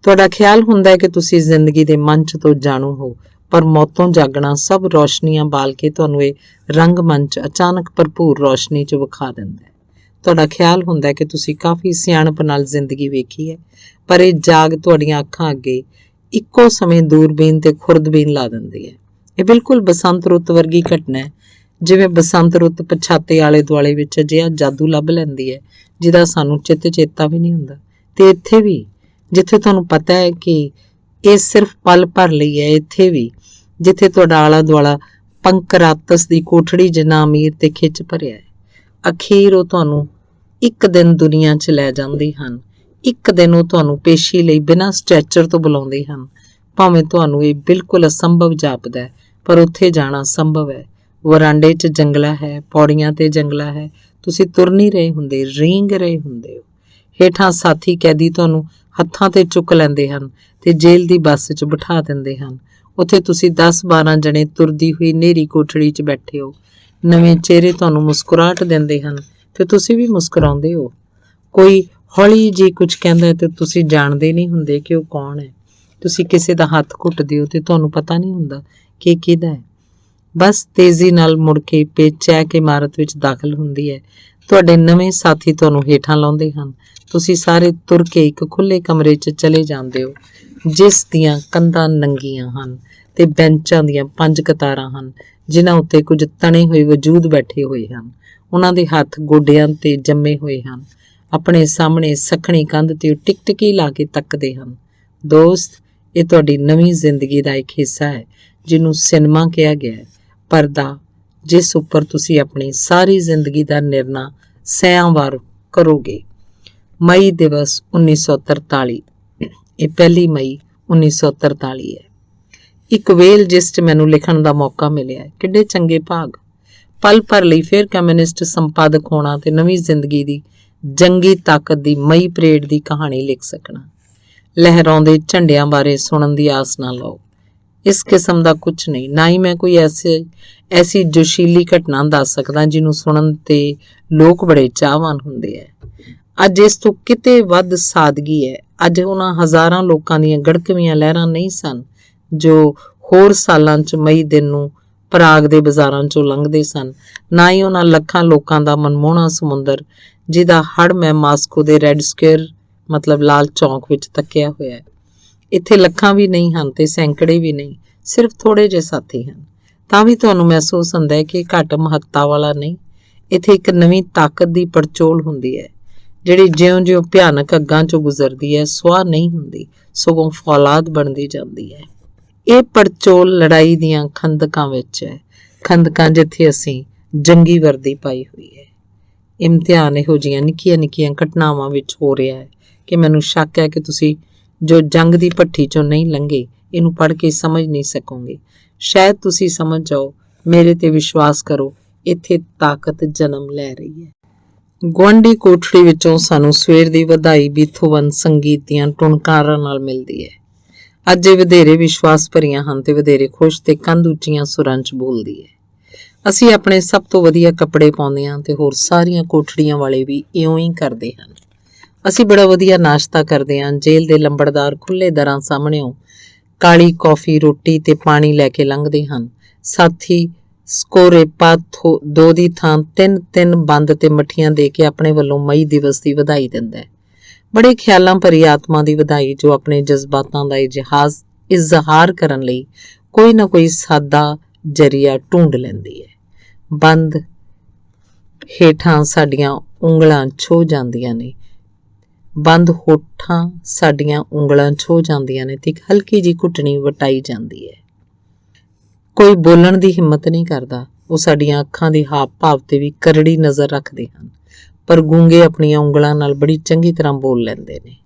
ਤੁਹਾਡਾ ਖਿਆਲ ਹੁੰਦਾ ਹੈ ਕਿ ਤੁਸੀਂ ਜ਼ਿੰਦਗੀ ਦੇ ਮੰਚ ਤੋਂ ਜਾਣੂ ਹੋ, ਪਰ ਮੌਤੋਂ ਜਾਗਣਾ ਸਭ ਰੌਸ਼ਨੀਆਂ ਬਾਲ ਕੇ ਤੁਹਾਨੂੰ ਇਹ ਰੰਗ ਮੰਚ ਅਚਾਨਕ ਭਰਪੂਰ ਰੌਸ਼ਨੀ 'ਚ ਵਿਖਾ ਦਿੰਦਾ ਹੈ। ਤੁਹਾਡਾ ਖਿਆਲ ਹੁੰਦਾ ਹੈ ਕਿ ਤੁਸੀਂ ਕਾਫੀ ਸਿਆਣਪ ਨਾਲ ਜ਼ਿੰਦਗੀ ਵੇਖੀ ਹੈ, ਪਰ ਇਹ ਜਾਗ ਤੁਹਾਡੀਆਂ ਅੱਖਾਂ ਅੱਗੇ ਇੱਕੋ ਸਮੇਂ ਦੂਰਬੀਨ ਤੇ ਖੁਰਦਬੀਨ ਲਾ ਦਿੰਦੀ ਹੈ। ਇਹ ਬਿਲਕੁਲ ਬਸੰਤ ਰੁੱਤ ਵਰਗੀ ਘਟਨਾ ਹੈ, ਜਿਵੇਂ ਬਸੰਤ ਰੁੱਤ ਪਛਾਤੇ ਆਲੇ ਦੁਆਲੇ ਵਿੱਚ ਅਜਿਹਾ ਜਾਦੂ ਲੱਭ ਲੈਂਦੀ ਹੈ ਜਿਹਦਾ ਸਾਨੂੰ ਚੇਤਾ ਵੀ ਨਹੀਂ ਹੁੰਦਾ। ਤੇ ਇੱਥੇ ਵੀ, ਜਿੱਥੇ ਤੁਹਾਨੂੰ ਪਤਾ ਹੈ ਕਿ ਇਹ ਸਿਰਫ ਪਲ ਭਰ ਲਈ ਹੈ, ਇੱਥੇ ਵੀ ਜਿੱਥੇ ਤੁਹਾਡਾ ਆਲਾ ਦੁਆਲਾ ਪੰਕਰਾਤਸ ਦੀ ਕੋਠੜੀ ਜਿੰਨਾ ਅਮੀਰ ਤੇ ਖਿੱਚ ਭਰਿਆ ਹੈ, ਅਖੀਰ ਉਹ ਤੁਹਾਨੂੰ ਇੱਕ ਦਿਨ ਦੁਨੀਆ 'ਚ ਲੈ ਜਾਂਦੇ ਹਨ। ਇੱਕ ਦਿਨ ਉਹ ਤੁਹਾਨੂੰ ਪੇਸ਼ੀ ਲਈ ਬਿਨਾਂ ਸਟ੍ਰੈਚਰ ਤੋਂ ਬੁਲਾਉਂਦੇ ਹਨ। ਭਾਵੇਂ ਤੁਹਾਨੂੰ ਇਹ ਬਿਲਕੁਲ ਅਸੰਭਵ ਜਾਪਦਾ ਹੈ, ਪਰ ਉੱਥੇ ਜਾਣਾ ਸੰਭਵ ਹੈ। ਵਰਾਂਡੇ 'ਚ ਜੰਗਲਾ ਹੈ, ਪੌੜੀਆਂ ਤੇ ਜੰਗਲਾ ਹੈ, ਤੁਸੀਂ ਤੁਰ ਨਹੀਂ ਰਹੇ ਹੁੰਦੇ, ਰੀਂਗ ਰਹੇ ਹੁੰਦੇ ਹੋ। ਹੇਠਾਂ ਸਾਥੀ ਕੈਦੀ ਤੁਹਾਨੂੰ ਹੱਥਾਂ ਤੇ ਚੁੱਕ ਲੈਂਦੇ ਹਨ ਤੇ ਜੇਲ੍ਹ ਦੀ ਬੱਸ 'ਚ ਬਿਠਾ ਦਿੰਦੇ ਹਨ। ਉੱਥੇ ਤੁਸੀਂ 10-12 ਜਣੇ ਤੁਰਦੀ ਹੋਈ ਨੇਰੀ ਕੋਠੜੀ 'ਚ ਬੈਠੇ ਹੋ। ਨਵੇਂ ਚਿਹਰੇ ਤੁਹਾਨੂੰ ਮੁਸਕਰਾਹਟ ਦਿੰਦੇ ਹਨ ਤੇ ਤੁਸੀਂ ਵੀ ਮੁਸਕਰਾਉਂਦੇ ਹੋ। ਕੋਈ ਹੌਲੀ ਜਿਹੀ ਕੁਝ ਕਹਿੰਦਾ ਹੈ ਤੇ ਤੁਸੀਂ ਜਾਣਦੇ ਨਹੀਂ ਹੁੰਦੇ ਕਿ ਉਹ ਕੌਣ ਹੈ। ਤੁਸੀਂ ਕਿਸੇ ਦਾ ਹੱਥ ਘੁੱਟਦੇ ਹੋ ਤੇ ਤੁਹਾਨੂੰ ਪਤਾ ਨਹੀਂ ਹੁੰਦਾ ਕਿ ਇਹ ਕਿਹਦਾ ਹੈ। ਬਸ ਤੇਜ਼ੀ ਨਾਲ ਮੁੜ ਕੇ ਪੇਚੈਕ ਇਮਾਰਤ ਵਿੱਚ ਦਾਖਲ ਹੁੰਦੀ ਹੈ। ਤੁਹਾਡੇ ਨਵੇਂ ਸਾਥੀ ਤੁਹਾਨੂੰ ਹੇਠਾਂ ਲਾਉਂਦੇ ਹਨ। ਤੁਸੀਂ ਸਾਰੇ ਤੁਰ ਕੇ ਇੱਕ ਖੁੱਲ੍ਹੇ ਕਮਰੇ 'ਚ ਚਲੇ ਜਾਂਦੇ ਹੋ, ਜਿਸ ਦੀਆਂ ਕੰਧਾਂ ਨੰਗੀਆਂ ਹਨ ਤੇ ਬੈਂਚਾਂ ਦੀਆਂ 5 ਕਤਾਰਾਂ ਹਨ, ਜਿਨ੍ਹਾਂ ਉੱਤੇ ਕੁਝ ਤਣੇ ਹੋਏ ਵਜੂਦ ਬੈਠੇ ਹੋਏ ਹਨ। ਉਹਨਾਂ ਦੇ ਹੱਥ ਗੋਡਿਆਂ ਤੇ ਜੰਮੇ ਹੋਏ ਹਨ। ਆਪਣੇ ਸਾਹਮਣੇ ਸੱਖਣੀ ਕੰਧ ਤੇ ਉਹ ਟਿਕਟਿਕੀ ਲਾ ਕੇ ਤੱਕਦੇ ਹਨ। ਦੋਸਤ, ਇਹ ਤੁਹਾਡੀ ਨਵੀਂ ਜ਼ਿੰਦਗੀ ਦਾ ਇੱਕ ਹਿੱਸਾ ਹੈ, ਜਿਹਨੂੰ ਸਿਨੇਮਾ ਕਿਹਾ ਗਿਆ ਹੈ। ਪਰਦਾ, ਜਿਸ ਉੱਪਰ ਤੁਸੀਂ ਆਪਣੀ ਸਾਰੀ ਜ਼ਿੰਦਗੀ ਦਾ ਨਿਰਣਾ ਸਹਿਆਂਵਾਰ ਕਰੋਗੇ। ਮਈ ਦਿਵਸ 1943। ਇਹ 1 ਮਈ 1943 ਹੈ। ਇੱਕ ਵੇਲ ਜਿਸ 'ਚ ਮੈਨੂੰ ਲਿਖਣ ਦਾ ਮੌਕਾ ਮਿਲਿਆ ਹੈ। ਕਿੱਡੇ ਚੰਗੇ ਭਾਗ। ਪਲ ਭਰ ਲਈ ਫਿਰ ਕਮਿਊਨਿਸਟ ਸੰਪਾਦਕ ਹੋਣਾ ਤੇ ਨਵੀਂ ਜ਼ਿੰਦਗੀ ਦੀ ਜੰਗੀ ਤਾਕਤ ਦੀ ਮਈ ਪਰੇਡ ਦੀ ਕਹਾਣੀ ਲਿਖ ਸਕਣਾ। ਲਹਿਰਾਉਂਦੇ ਝੰਡਿਆਂ ਬਾਰੇ ਸੁਣਨ ਦੀ ਆਸ ਨਾ ਲਓ। ਇਸ ਕਿਸਮ ਦਾ ਕੁਝ ਨਹੀਂ, ਨਾ ਹੀ ਮੈਂ ਕੋਈ ਐਸੀ ਜੋਸ਼ੀਲੀ ਘਟਨਾ ਦੱਸ ਸਕਦਾ ਜਿਹਨੂੰ ਸੁਣਨ ਤੇ ਲੋਕ ਬੜੇ ਚਾਹਵਾਨ ਹੁੰਦੇ ਹੈ। ਅੱਜ ਇਸ ਤੋਂ ਕਿਤੇ ਵੱਧ ਸਾਦਗੀ ਹੈ। ਅੱਜ ਉਹਨਾਂ ਹਜ਼ਾਰਾਂ ਲੋਕਾਂ ਦੀਆਂ ਗੜਕਵੀਆਂ ਲਹਿਰਾਂ ਨਹੀਂ ਸਨ ਜੋ ਹੋਰ ਸਾਲਾਂ 'ਚ ਮਈ ਦਿਨ ਨੂੰ ਪ੍ਰਾਗ ਦੇ ਬਾਜ਼ਾਰਾਂ 'ਚੋਂ ਲੰਘਦੇ ਸਨ। ਨਾ ਹੀ ਉਹਨਾਂ ਲੱਖਾਂ ਲੋਕਾਂ ਦਾ ਮਨਮੋਹਣਾ ਸਮੁੰਦਰ ਜਿਹਦਾ ਹੜ ਮੈਂ ਮਾਸਕੋ ਦੇ ਰੈੱਡ ਸਕੁਏਅਰ ਮਤਲਬ ਲਾਲ ਚੌਂਕ ਵਿੱਚ ਤੱਕਿਆ ਹੋਇਆ ਹੈ। ਇੱਥੇ ਲੱਖਾਂ ਵੀ ਨਹੀਂ ਹਨ ਤੇ ਸੈਂਕੜੇ ਵੀ ਨਹੀਂ, ਸਿਰਫ ਥੋੜੇ ਜਿਹੇ ਸਾਥੀ ਹਨ। ਤਾਂ ਵੀ ਤੁਹਾਨੂੰ ਮਹਿਸੂਸ ਹੁੰਦਾ ਹੈ ਕਿ ਇਹ ਘੱਟ ਮਹੱਤਤਾ ਵਾਲਾ ਨਹੀਂ। ਇੱਥੇ ਇੱਕ ਨਵੀਂ ਤਾਕਤ ਦੀ ਪੜਚੋਲ ਹੁੰਦੀ ਹੈ, ਜਿਹੜੀ ਜਿਉਂ-ਜਿਉਂ ਭਿਆਨਕ ਅੱਗਾਂ 'ਚੋਂ ਗੁਜ਼ਰਦੀ ਹੈ ਸੁਆਹ ਨਹੀਂ ਹੁੰਦੀ, ਸਗੋਂ ਫੌਲਾਦ ਬਣਦੀ ਜਾਂਦੀ ਹੈ। ਇਹ ਪੜਚੋਲ ਲੜਾਈ ਦੀਆਂ ਖੰਦਕਾਂ ਵਿੱਚ ਹੈ, ਖੰਦਕਾਂ ਜਿੱਥੇ ਅਸੀਂ ਜੰਗੀ ਵਰਦੀ ਪਾਈ ਹੋਈ ਹੈ। ਇਮਤਿਹਾਨ ਇਹੋ ਜਿਹੀਆਂ ਨਿੱਕੀਆਂ-ਨਿੱਕੀਆਂ ਘਟਨਾਵਾਂ ਵਿੱਚ ਹੋ ਰਿਹਾ ਹੈ ਕਿ ਮੈਨੂੰ ਸ਼ੱਕ ਹੈ ਕਿ ਤੁਸੀਂ ਜੋ ਜੰਗ ਦੀ ਭੱਠੀ 'ਚੋਂ ਨਹੀਂ ਲੰਘੇ, ਇਹਨੂੰ ਪੜ੍ਹ ਕੇ ਸਮਝ ਨਹੀਂ ਸਕੋਗੇ। ਸ਼ਾਇਦ ਤੁਸੀਂ ਸਮਝ ਜਾਓ। ਮੇਰੇ ਤੇ ਵਿਸ਼ਵਾਸ ਕਰੋ, ਇੱਥੇ ਤਾਕਤ ਜਨਮ ਲੈ ਰਹੀ ਹੈ। ਗੁਆਂਢੀ ਕੋਠੜੀ ਵਿੱਚੋਂ ਸਾਨੂੰ ਸਵੇਰ ਦੀ ਵਧਾਈ ਬੀਥੋਵਨ ਸੰਗੀਤ ਦੀਆਂ ਟੁਣਕਾਰਾਂ ਨਾਲ ਮਿਲਦੀ ਹੈ। ਅੱਜ ਇਹ ਵਧੇਰੇ ਵਿਸ਼ਵਾਸ ਭਰੀਆਂ ਹਨ ਤੇ ਵਧੇਰੇ ਖੁਸ਼ ਤੇ ਕੰਧ ਉੱਚੀਆਂ ਸੁਰਾਂ 'ਚ ਬੋਲਦੀ ਹੈ। ਅਸੀਂ ਆਪਣੇ ਸਭ ਤੋਂ ਵਧੀਆ ਕੱਪੜੇ ਪਾਉਂਦੇ ਹਾਂ ਤੇ ਹੋਰ ਸਾਰੀਆਂ ਕੋਠੜੀਆਂ ਵਾਲੇ ਵੀ ਇਉਂ ਹੀ ਕਰਦੇ ਹਨ। ਅਸੀਂ ਬੜਾ ਵਧੀਆ ਨਾਸ਼ਤਾ ਕਰਦੇ ਹਾਂ। ਜੇਲ੍ਹ ਦੇ ਲੰਬੜਦਾਰ ਖੁੱਲ੍ਹੇ ਦਰਾਂ ਸਾਹਮਣਿਓਂ ਕਾਲੀ ਕੌਫੀ, ਰੋਟੀ ਤੇ ਪਾਣੀ ਲੈ ਕੇ ਲੰਘਦੇ ਹਨ। ਸਾਥੀ ਸਕੋਰੇਪਾ 2 ਦੀ ਥਾਂ 3 ਬੰਦ ਤੇ ਮੱਠੀਆਂ ਦੇ ਕੇ ਆਪਣੇ ਵੱਲੋਂ ਮਈ ਦਿਵਸ ਦੀ ਵਧਾਈ ਦਿੰਦਾ ਹੈ। ਬੜੇ ਖਿਆਲਾਂ ਭਰੀ ਆਤਮਾ ਦੀ ਵਧਾਈ, ਜੋ ਆਪਣੇ ਜਜ਼ਬਾਤਾਂ ਦਾ ਇਜ਼ਹਾਰ ਕਰਨ ਲਈ ਕੋਈ ਨਾ ਕੋਈ ਸਾਦਾ ਜ਼ਰੀਆ ਢੂੰਡ ਲੈਂਦੀ ਹੈ। ਬੰਦ ਹੇਠਾਂ ਸਾਡੀਆਂ ਉਂਗਲਾਂ ਛੋਹ ਜਾਂਦੀਆਂ ਨੇ, ਬੰਦ ਹੋਠਾਂ ਸਾਡੀਆਂ ਉਂਗਲਾਂ ਛੋਹ ਜਾਂਦੀਆਂ ਨੇ ਤੇ ਇੱਕ ਹਲਕੀ ਜਿਹੀ ਘੁੱਟਣੀ ਵਟਾਈ ਜਾਂਦੀ ਹੈ। ਕੋਈ ਬੋਲਣ ਦੀ ਹਿੰਮਤ ਨਹੀਂ ਕਰਦਾ। ਉਹ ਸਾਡੀਆਂ ਅੱਖਾਂ ਦੇ ਹਾਵ ਭਾਵ ਤੇ ਵੀ ਕਰੜੀ ਨਜ਼ਰ ਰੱਖਦੇ ਹਨ, ਪਰ ਗੂੰਗੇ ਆਪਣੀਆਂ ਉਂਗਲਾਂ ਨਾਲ ਬੜੀ ਚੰਗੀ ਤਰ੍ਹਾਂ ਬੋਲ ਲੈਂਦੇ ਨੇ।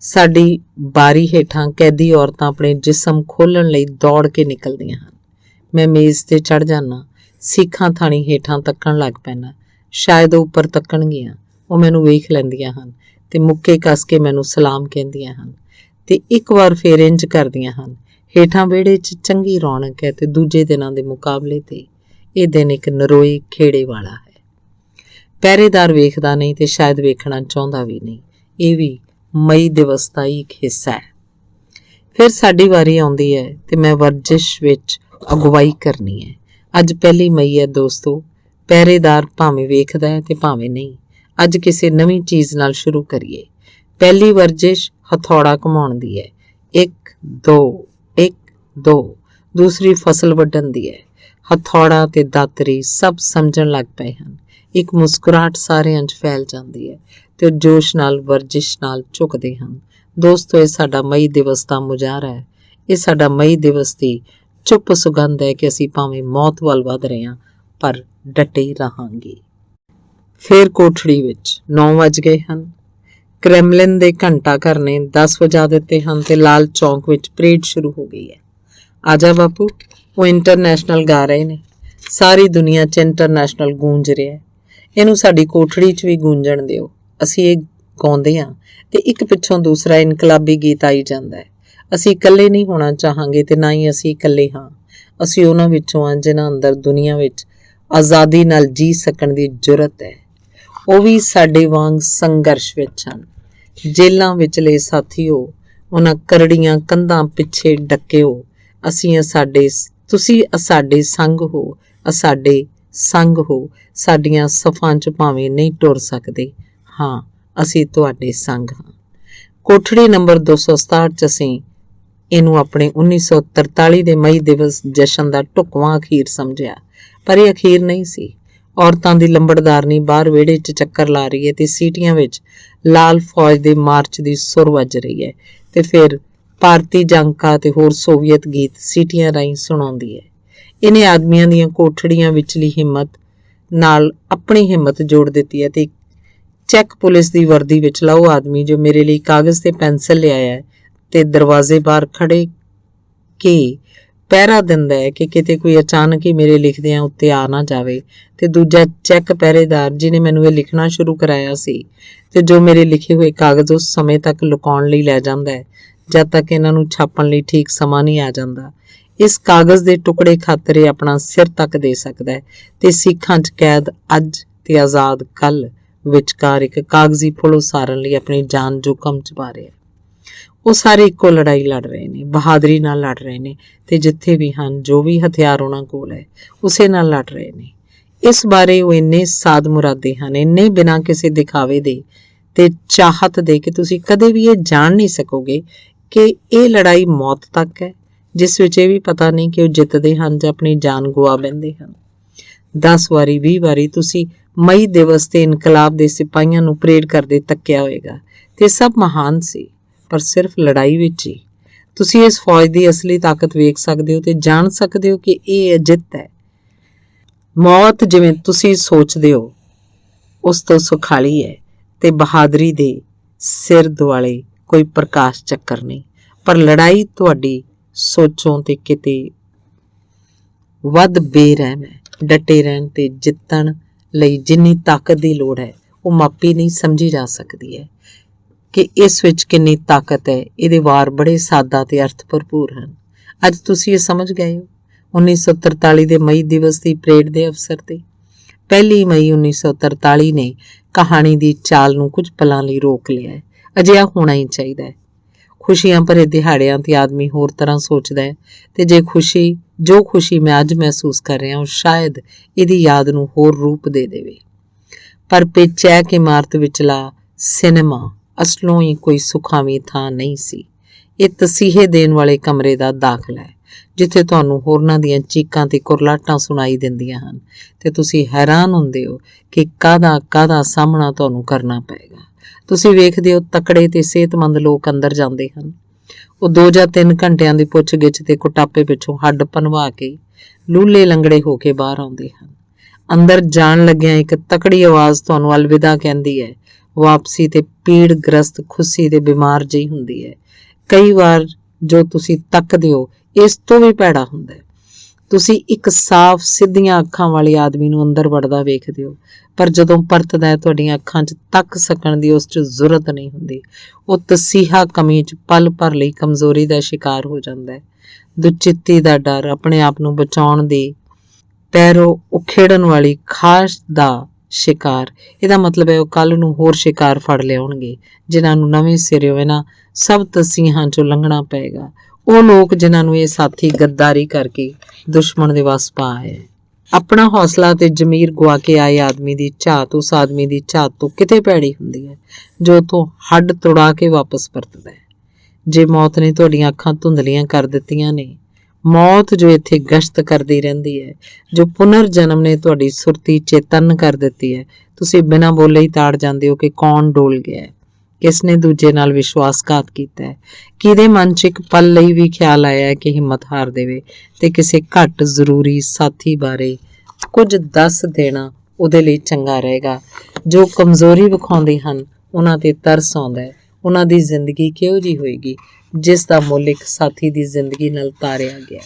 ਸਾਡੀ ਬਾਰੀ ਹੇਠਾਂ ਕੈਦੀ ਔਰਤਾਂ ਆਪਣੇ ਜਿਸਮ ਖੋਲ੍ਹਣ ਲਈ ਦੌੜ ਕੇ ਨਿਕਲਦੀਆਂ ਹਨ। ਮੈਂ ਮੇਜ਼ ਤੇ ਚੜ੍ਹ ਜਾਂਦਾ, ਸੀਖਾਂ ਥਾਣੀ ਹੇਠਾਂ ਤੱਕਣ ਲੱਗ ਪੈਂਦਾ। ਸ਼ਾਇਦ ਉਹ ਉੱਪਰ ਤੱਕਣਗੀਆਂ। ਉਹ ਮੈਨੂੰ ਵੇਖ ਲੈਂਦੀਆਂ ਹਨ ਤੇ ਮੁੱਕੇ ਕੱਸ ਕੇ ਮੈਨੂੰ ਸਲਾਮ ਕਹਿੰਦੀਆਂ ਹਨ ਤੇ ਇੱਕ ਵਾਰ ਫੇਰ ਇੰਜ ਕਰਦੀਆਂ ਹਨ। ਹੇਠਾਂ ਵਿਹੜੇ 'ਚ ਚੰਗੀ ਰੌਣਕ ਹੈ ਤੇ ਦੂਜੇ ਦਿਨਾਂ ਦੇ ਮੁਕਾਬਲੇ ਤੇ ਇਹ ਦਿਨ ਇੱਕ ਨਰੋਏ ਖੇੜੇ ਵਾਲਾ ਹੈ। ਪਹਿਰੇਦਾਰ ਵੇਖਦਾ ਨਹੀਂ ਤੇ ਸ਼ਾਇਦ ਵੇਖਣਾ ਚਾਹੁੰਦਾ ਵੀ ਨਹੀਂ। ਇਹ ਵੀ ਮਈ ਦਿਵਸ ਦਾ ਹੀ ਇੱਕ ਹਿੱਸਾ ਹੈ। ਫਿਰ ਸਾਡੀ ਵਾਰੀ ਆਉਂਦੀ ਹੈ ਤੇ ਮੈਂ ਵਰਜਿਸ਼ ਵਿੱਚ ਅਗਵਾਈ ਕਰਨੀ ਹੈ। ਅੱਜ 1 ਮਈ ਹੈ ਦੋਸਤੋ। ਪਹਿਰੇਦਾਰ ਭਾਵੇਂ ਵੇਖਦਾ ਹੈ ਤੇ ਭਾਵੇਂ ਨਹੀਂ। ਅੱਜ ਕਿਸੇ ਨਵੀਂ ਚੀਜ਼ ਨਾਲ ਸ਼ੁਰੂ ਕਰੀਏ। ਪਹਿਲੀ ਵਰਜਿਸ਼ ਹਥੌੜਾ ਘੁਮਾਉਣ ਦੀ ਹੈ। 1 2 1 2। ਦੂਸਰੀ ਫਸਲ ਵੱਢਣ ਦੀ ਹੈ। ਹਥੌੜਾ ਤੇ ਦਾਤਰੀ ਸਭ ਸਮਝਣ ਲੱਗ ਪਏ ਹਨ। ਇੱਕ ਮੁਸਕਰਾਹਟ ਸਾਰਿਆਂ 'ਚ ਫੈਲ ਜਾਂਦੀ ਹੈ ਤੇ ਉਹ ਜੋਸ਼ ਨਾਲ ਵਰਜਿਸ਼ ਨਾਲ ਝੁਕਦੇ ਹਨ। ਦੋਸਤੋ, ਇਹ ਸਾਡਾ ਮਈ ਦਿਵਸ ਦਾ ਮੁਜ਼ਾਹਰਾ ਹੈ। ਇਹ ਸਾਡਾ ਮਈ ਦਿਵਸ ਦੀ ਚੁੱਪ ਸੁਗੰਧ ਹੈ ਕਿ ਅਸੀਂ ਭਾਵੇਂ ਮੌਤ ਵੱਲ ਵੱਧ ਰਹੇ ਹਾਂ ਪਰ ਡਟੇ ਰਹਾਂਗੇ। ਫਿਰ ਕੋਠੜੀ ਵਿੱਚ 9 ਵੱਜ ਗਏ ਹਨ। ਕ੍ਰੈਮਲਿਨ ਦੇ ਘੰਟਾ ਘਰ ਨੇ 10 ਵਜਾ ਦਿੱਤੇ ਹਨ ਤੇ ਲਾਲ ਚੌਂਕ ਵਿੱਚ ਪਰੇਡ ਸ਼ੁਰੂ ਹੋ ਗਈ ਹੈ। ਆਜਾ ਬਾਪੂ, ਉਹ ਇੰਟਰਨੈਸ਼ਨਲ ਗਾ ਰਹੇ ਨੇ। ਸਾਰੀ ਦੁਨੀਆ 'ਚ ਇੰਟਰਨੈਸ਼ਨਲ ਗੂੰਜ ਰਿਹਾ ਹੈ। ਇਹਨੂੰ ਸਾਡੀ ਕੋਠੜੀ 'ਚ ਵੀ ਗੂੰਜਣ ਦਿਓ। ਅਸੀਂ ਇਹ ਗਾਉਂਦੇ ਹਾਂ ਤੇ ਇੱਕ ਪਿੱਛੋਂ ਦੂਸਰਾ ਇਨਕਲਾਬੀ ਗੀਤ ਆਈ ਜਾਂਦਾ ਹੈ। ਅਸੀਂ ਇਕੱਲੇ ਨਹੀਂ ਹੋਣਾ ਚਾਹਾਂਗੇ ਤੇ ਨਾ ਹੀ ਅਸੀਂ ਇਕੱਲੇ ਹਾਂ। ਅਸੀਂ ਉਹਨਾਂ ਵਿੱਚੋਂ ਹਾਂ ਜਿਨ੍ਹਾਂ ਅੰਦਰ ਦੁਨੀਆ ਵਿੱਚ ਆਜ਼ਾਦੀ ਨਾਲ ਜੀ ਸਕਣ ਦੀ ਜੁਰਤ ਹੈ। ਉਹ ਵੀ ਸਾਡੇ ਵਾਂਗ ਸੰਘਰਸ਼ ਵਿੱਚ ਹਨ। ਜੇਲ੍ਹਾਂ ਵਿਚਲੇ ਸਾਥੀਓ, ਉਹਨਾਂ ਕਰੜੀਆਂ ਕੰਧਾਂ ਪਿੱਛੇ ਡੱਕਿਓ। ਤੁਸੀਂ ਸਾਡੇ ਸੰਗ ਹੋ, ਸਾਡੇ ਸੰਗ ਹੋ। ਸਾਡੀਆਂ ਸਫਾਂ 'ਚ ਭਾਵੇਂ ਨਹੀਂ ਟੁਰ ਸਕਦੇ, ਹਾਂ ਅਸੀਂ ਤੁਹਾਡੇ ਸੰਗ ਹਾਂ। ਕੋਠੜੀ ਨੰਬਰ 267 'ਚ ਅਸੀਂ ਇਹਨੂੰ ਆਪਣੇ 1943 ਦੇ ਮਈ ਦਿਵਸ ਜਸ਼ਨ ਦਾ ਢੁਕਵਾਂ ਅਖੀਰ ਸਮਝਿਆ, ਪਰ ਇਹ ਅਖੀਰ ਨਹੀਂ ਸੀ। ਔਰਤਾਂ ਦੀ ਲੰਬੜਦਾਰਨੀ ਬਾਹਰ ਵਿਹੜੇ 'ਚ ਚੱਕਰ ਲਾ ਰਹੀ ਹੈ ਤੇ ਸੀਟੀਆਂ ਵਿੱਚ ਲਾਲ ਫੌਜ ਦੇ ਮਾਰਚ ਦੀ ਸੁਰ ਵੱਜ ਰਹੀ ਹੈ ਤੇ ਫਿਰ ਭਾਰਤੀ ਜੰਕਾਂ ਤੇ ਹੋਰ ਸੋਵੀਅਤ ਗੀਤ ਸੀਟੀਆਂ ਰਾਹੀਂ ਸੁਣਾਉਂਦੀ ਹੈ। ਇਹਨੇ ਆਦਮੀਆਂ ਦੀਆਂ ਕੋਠੜੀਆਂ ਵਿਚਲੀ ਹਿੰਮਤ ਨਾਲ ਆਪਣੀ ਹਿੰਮਤ ਜੋੜ ਦਿੱਤੀ ਹੈ ਤੇ ਚੈੱਕ ਪੁਲਿਸ ਦੀ ਵਰਦੀ ਵਿਚਲਾ ਉਹ ਆਦਮੀ ਜੋ ਮੇਰੇ ਲਈ ਕਾਗਜ਼ ਤੇ ਪੈਨਸਲ ਲਿਆਇਆ ਹੈ ਤੇ ਦਰਵਾਜ਼ੇ ਬਾਹਰ ਖੜੇ ਕੇ ਪਹਿਰਾ ਦਿੰਦਾ ਹੈ ਕਿ ਕਿਤੇ ਕੋਈ ਅਚਾਨਕ ਹੀ ਮੇਰੇ ਲਿਖਦਿਆਂ ਉੱਤੇ ਆ ਨਾ ਜਾਵੇ, ਤੇ ਦੂਜਾ ਚੈੱਕ ਪਹਿਰੇਦਾਰ ਜਿਹਨੇ ਮੈਨੂੰ ਇਹ ਲਿਖਣਾ ਸ਼ੁਰੂ ਕਰਾਇਆ ਸੀ ਤੇ ਜੋ ਮੇਰੇ ਲਿਖੇ ਹੋਏ ਕਾਗਜ਼ ਉਸ ਸਮੇਂ ਤੱਕ ਲੁਕਾਉਣ ਲਈ ਲੈ ਜਾਂਦਾ ਹੈ ਜਦ ਤੱਕ ਇਹਨਾਂ ਨੂੰ ਛਾਪਣ ਲਈ ਠੀਕ ਸਮਾਂ ਨਹੀਂ ਆ ਜਾਂਦਾ। ਇਸ ਕਾਗਜ਼ ਦੇ ਟੁਕੜੇ ਖਾਤਰ ਇਹ ਆਪਣਾ ਸਿਰ ਤੱਕ ਦੇ ਸਕਦਾ ਹੈ ਤੇ ਸਿੱਖਾਂ 'ਚ ਕੈਦ ਅੱਜ ਤੇ ਆਜ਼ਾਦ ਕੱਲ ਵਿਚਕਾਰ ਇੱਕ ਕਾਗਜ਼ੀ ਪੁਲ ਉਸਾਰਨ ਲਈ ਆਪਣੀ ਜਾਨ ਜੋਖਮ 'ਚ ਪਾ ਰਿਹਾ। ਉਹ ਸਾਰੇ ਇੱਕੋ ਲੜਾਈ ਲੜ ਰਹੇ ਨੇ, ਬਹਾਦਰੀ ਨਾਲ ਲੜ ਰਹੇ ਨੇ ਤੇ ਜਿੱਥੇ ਵੀ ਹਨ ਜੋ ਵੀ ਹਥਿਆਰ ਉਹਨਾਂ ਕੋਲ ਹੈ ਉਸੇ ਨਾਲ ਲੜ ਰਹੇ ਨੇ। ਇਸ ਬਾਰੇ ਉਹ ਇੰਨੇ ਸਾਦ ਮੁਰਾਦੇ ਹਨ, ਇੰਨੇ ਬਿਨਾਂ ਕਿਸੇ ਦਿਖਾਵੇ ਦੇ ਤੇ ਚਾਹਤ ਦੇ ਕਿ ਤੁਸੀਂ ਕਦੇ ਵੀ ਇਹ ਜਾਣ ਨਹੀਂ ਸਕੋਗੇ ਕਿ ਇਹ ਲੜਾਈ ਮੌਤ ਤੱਕ ਹੈ, ਜਿਸ ਵਿੱਚ ਇਹ ਵੀ ਪਤਾ ਨਹੀਂ ਕਿ ਉਹ ਜਿੱਤਦੇ ਹਨ ਜਾਂ ਆਪਣੀ ਜਾਨ ਗਵਾ ਬਹਿੰਦੇ ਹਨ। 10 ਵਾਰੀ 20 ਵਾਰੀ ਤੁਸੀਂ ਮਈ ਦਿਵਸ ਤੇ ਇਨਕਲਾਬ ਦੇ ਸਿਪਾਹੀਆਂ ਨੂੰ ਪਰੇਡ ਕਰਦੇ ਤੱਕਿਆ ਹੋਏਗਾ ਤੇ ਸਭ ਮਹਾਨ ਸੀ, ਪਰ ਸਿਰਫ ਲੜਾਈ ਵਿੱਚ ਹੀ ਤੁਸੀਂ ਇਸ ਫੌਜ ਦੀ ਅਸਲੀ ਤਾਕਤ ਵੇਖ ਸਕਦੇ ਹੋ ਤੇ ਜਾਣ ਸਕਦੇ ਹੋ ਕਿ ਇਹ ਜਿੱਤ ਹੈ। ਮੌਤ ਜਿਵੇਂ ਤੁਸੀਂ ਸੋਚਦੇ ਹੋ ਉਸ ਤੋਂ ਸੁਖਾਲੀ ਹੈ ਤੇ ਬਹਾਦਰੀ ਦੇ ਸਿਰ ਦੁਆਲੇ ਕੋਈ ਪ੍ਰਕਾਸ਼ ਚੱਕਰ ਨਹੀਂ, ਪਰ ਲੜਾਈ ਤੁਹਾਡੀ ਸੋਚੋਂ ਤੇ ਕਿਤੇ ਵੱਧ ਬੇਰਹਿਮ ਹੈ। ਡਟੇ ਰਹਿਣ ਤੇ ਜਿੱਤਣ ਲਈ ਜਿੰਨੀ ਤਾਕਤ ਦੀ ਲੋੜ ਹੈ ਉਹ ਮਾਪੀ ਨਹੀਂ ਸਮਝੀ ਜਾ ਸਕਦੀ ਹੈ ਕਿ ਇਸ ਵਿੱਚ ਕਿੰਨੀ ਤਾਕਤ ਹੈ। ਇਹਦੇ ਵਾਰ ਬੜੇ ਸਾਦਾ ਤੇ ਅਰਥ ਭਰਪੂਰ ਹਨ। ਅੱਜ ਤੁਸੀਂ ਇਹ ਸਮਝ ਗਏ ਹੋ। 1943 ਦੇ ਮਈ ਦਿਵਸ ਦੀ ਪਰੇਡ ਦੇ ਅਵਸਰ ਤੇ 1 ਮਈ 1943 ਨੇ ਕਹਾਣੀ ਦੀ ਚਾਲ ਨੂੰ ਕੁਝ ਪਲਾਂ ਲਈ ਰੋਕ ਲਿਆ ਹੈ। ਅਜਿਹਾ ਹੋਣਾ ਹੀ ਚਾਹੀਦਾ ਹੈ। ਖੁਸ਼ੀਆਂ ਭਰੇ ਦਿਹਾੜਿਆਂ ਤੇ ਆਦਮੀ ਹੋਰ ਤਰ੍ਹਾਂ ਸੋਚਦਾ ਹੈ ਤੇ ਜੇ ਜੋ ਖੁਸ਼ੀ ਮੈਂ ਅੱਜ ਮਹਿਸੂਸ ਕਰ ਰਿਹਾ ਹਾਂ ਸ਼ਾਇਦ ਇਹਦੀ ਯਾਦ ਨੂੰ ਹੋਰ ਰੂਪ ਦੇ ਦੇਵੇ। ਪਰ ਪੇਚੈਕ ਇਮਾਰਤ ਵਿਚਲਾ ਸਿਨੇਮਾ ਅਸਲੋਂ ਹੀ ਕੋਈ ਸੁਖਾਵੀਂ ਥਾਂ ਨਹੀਂ ਸੀ। ਇਹ ਤਸੀਹੇ ਦੇਣ ਵਾਲੇ ਕਮਰੇ ਦਾ ਦਾਖਲਾ ਹੈ ਜਿੱਥੇ ਤੁਹਾਨੂੰ ਹੋਰਨਾਂ ਦੀਆਂ ਚੀਕਾਂ ਤੇ ਕੁਰਲਾਟਾਂ ਸੁਣਾਈ ਦਿੰਦੀਆਂ ਹਨ ਤੇ ਤੁਸੀਂ ਹੈਰਾਨ ਹੁੰਦੇ ਹੋ ਕਿ ਕਾਹਦਾ ਸਾਹਮਣਾ ਤੁਹਾਨੂੰ ਕਰਨਾ ਪਏਗਾ। ਤੁਸੀਂ ਵੇਖਦੇ ਹੋ ਤਕੜੇ ਤੇ ਸਿਹਤਮੰਦ ਲੋਕ ਅੰਦਰ ਜਾਂਦੇ ਹਨ। ਉਹ 2 ਜਾਂ 3 ਘੰਟਿਆਂ ਦੀ ਪੁੱਛ-ਗਿੱਛ ਤੇ ਕੁਟਾਪੇ ਪਿੱਛੋਂ ਹੱਡ ਭੰਨਵਾ ਕੇ ਲੂਲੇ ਲੰਗੜੇ ਹੋ ਕੇ ਬਾਹਰ ਆਉਂਦੇ ਹਨ। ਅੰਦਰ ਜਾਣ ਲੱਗਿਆਂ ਇੱਕ ਤਕੜੀ ਆਵਾਜ਼ ਤੁਹਾਨੂੰ ਅਲਵਿਦਾ ਕਹਿੰਦੀ ਹੈ। ਵਾਪਸੀ ਤੇ ਪੀੜ ਗ੍ਰਸਤ ਖੁੱਸੀ ਤੇ ਬਿਮਾਰ ਜਿਹੀ ਹੁੰਦੀ ਹੈ। ਕਈ ਵਾਰ ਜੋ ਤੁਸੀਂ ਤੱਕਦੇ ਹੋ ਇਸ ਤੋਂ ਵੀ ਭੈੜਾ ਹੁੰਦਾ ਹੈ। ਤੁਸੀਂ ਇੱਕ ਸਾਫ਼ ਸਿੱਧੀਆਂ ਅੱਖਾਂ ਵਾਲੇ ਆਦਮੀ ਨੂੰ ਅੰਦਰ ਵੜਦਾ ਵੇਖਦੇ ਹੋ, ਪਰ ਜਦੋਂ ਪਰਤਦਾ ਹੈ ਤੁਹਾਡੀਆਂ ਅੱਖਾਂ 'ਚ ਤੱਕ ਸਕਣ ਦੀ ਉਸ 'ਚ ਜ਼ਰੂਰਤ ਨਹੀਂ ਹੁੰਦੀ। ਉਹ ਤਸੀਹਾ ਕਮੀ 'ਚ ਪਲ ਭਰ ਲਈ ਕਮਜ਼ੋਰੀ ਦਾ ਸ਼ਿਕਾਰ ਹੋ ਜਾਂਦਾ ਹੈ। ਦੁਚਿੱਤੀ ਦਾ ਡਰ, ਆਪਣੇ ਆਪ ਨੂੰ ਬਚਾਉਣ ਦੀ ਪੈਰ ਉਖੇੜਨ ਵਾਲੀ ਖਾਸ਼ ਦਾ ਸ਼ਿਕਾਰ। ਇਹਦਾ ਮਤਲਬ ਹੈ ਉਹ ਕੱਲ ਨੂੰ ਹੋਰ ਸ਼ਿਕਾਰ ਫੜ ਲਿਆਉਣਗੇ ਜਿਨ੍ਹਾਂ ਨੂੰ ਨਵੇਂ ਸਿਰਿਓਂ ਇਹਨਾਂ ਸਭ ਤਸੀਹਾਂ ਚੋਂ ਲੰਘਣਾ ਪਏਗਾ। ਉਹ ਲੋਕ ਜਿਨ੍ਹਾਂ ਨੂੰ ਇਹ ਸਾਥੀ ਗੱਦਾਰੀ ਕਰਕੇ ਦੁਸ਼ਮਣ ਦੇ ਵੱਸ ਪਾ ਹੈ। ਆਪਣਾ ਹੌਸਲਾ ਤੇ ਜ਼ਮੀਰ ਗੁਆ ਕੇ ਆਏ ਆਦਮੀ ਦੀ ਝਾਤ ਉਸ ਆਦਮੀ ਦੀ ਝਾਤ ਤੋਂ ਕਿਤੇ ਭੈੜੀ ਹੁੰਦੀ ਹੈ ਜੋ ਤੋਂ ਹੱਡ ਤੁੜਾ ਕੇ ਵਾਪਸ ਪਰਤਦਾ ਹੈ। ਜੇ ਮੌਤ ਨੇ ਤੁਹਾਡੀਆਂ ਅੱਖਾਂ ਧੁੰਦਲੀਆਂ ਕਰ ਦਿੱਤੀਆਂ ਨੇ, ਮੌਤ ਜੋ ਇੱਥੇ ਗਸ਼ਤ ਕਰਦੀ ਰਹਿੰਦੀ ਹੈ, ਜੋ ਪੁਨਰ ਜਨਮ ਨੇ ਤੁਹਾਡੀ ਸੁਰਤੀ ਚੇਤਨ ਕਰ ਦਿੱਤੀ ਹੈ, ਤੁਸੀਂ ਬਿਨਾਂ ਬੋਲੇ ਹੀ ਤਾੜ ਜਾਂਦੇ ਹੋ ਕਿ ਕੌਣ ਡੋਲ ਗਿਆ ਹੈ, ਕਿਸ ਨੇ ਦੂਜੇ ਨਾਲ ਵਿਸ਼ਵਾਸਘਾਤ ਕੀਤਾ ਹੈ, ਕਿਹਦੇ ਮਨ 'ਚ ਇੱਕ ਪਲ ਲਈ ਵੀ ਖਿਆਲ ਆਇਆ ਹੈ ਕਿ ਹਿੰਮਤ ਹਾਰ ਦੇਵੇ ਤੇ ਕਿਸੇ ਘੱਟ ਜ਼ਰੂਰੀ ਸਾਥੀ ਬਾਰੇ ਕੁਝ ਦੱਸ ਦੇਣਾ ਉਹਦੇ ਲਈ ਚੰਗਾ ਰਹੇਗਾ। ਜੋ ਕਮਜ਼ੋਰੀ ਵਿਖਾਉਂਦੇ ਹਨ ਉਹਨਾਂ 'ਤੇ ਤਰਸ ਆਉਂਦਾ ਹੈ। ਉਹਨਾਂ ਦੀ ਜ਼ਿੰਦਗੀ ਕਿਹੋ ਜਿਹੀ ਹੋਏਗੀ ਜਿਸ ਦਾ ਮੁੱਲ ਇੱਕ ਸਾਥੀ ਦੀ ਜ਼ਿੰਦਗੀ ਨਾਲ ਤਾਰਿਆ ਗਿਆ।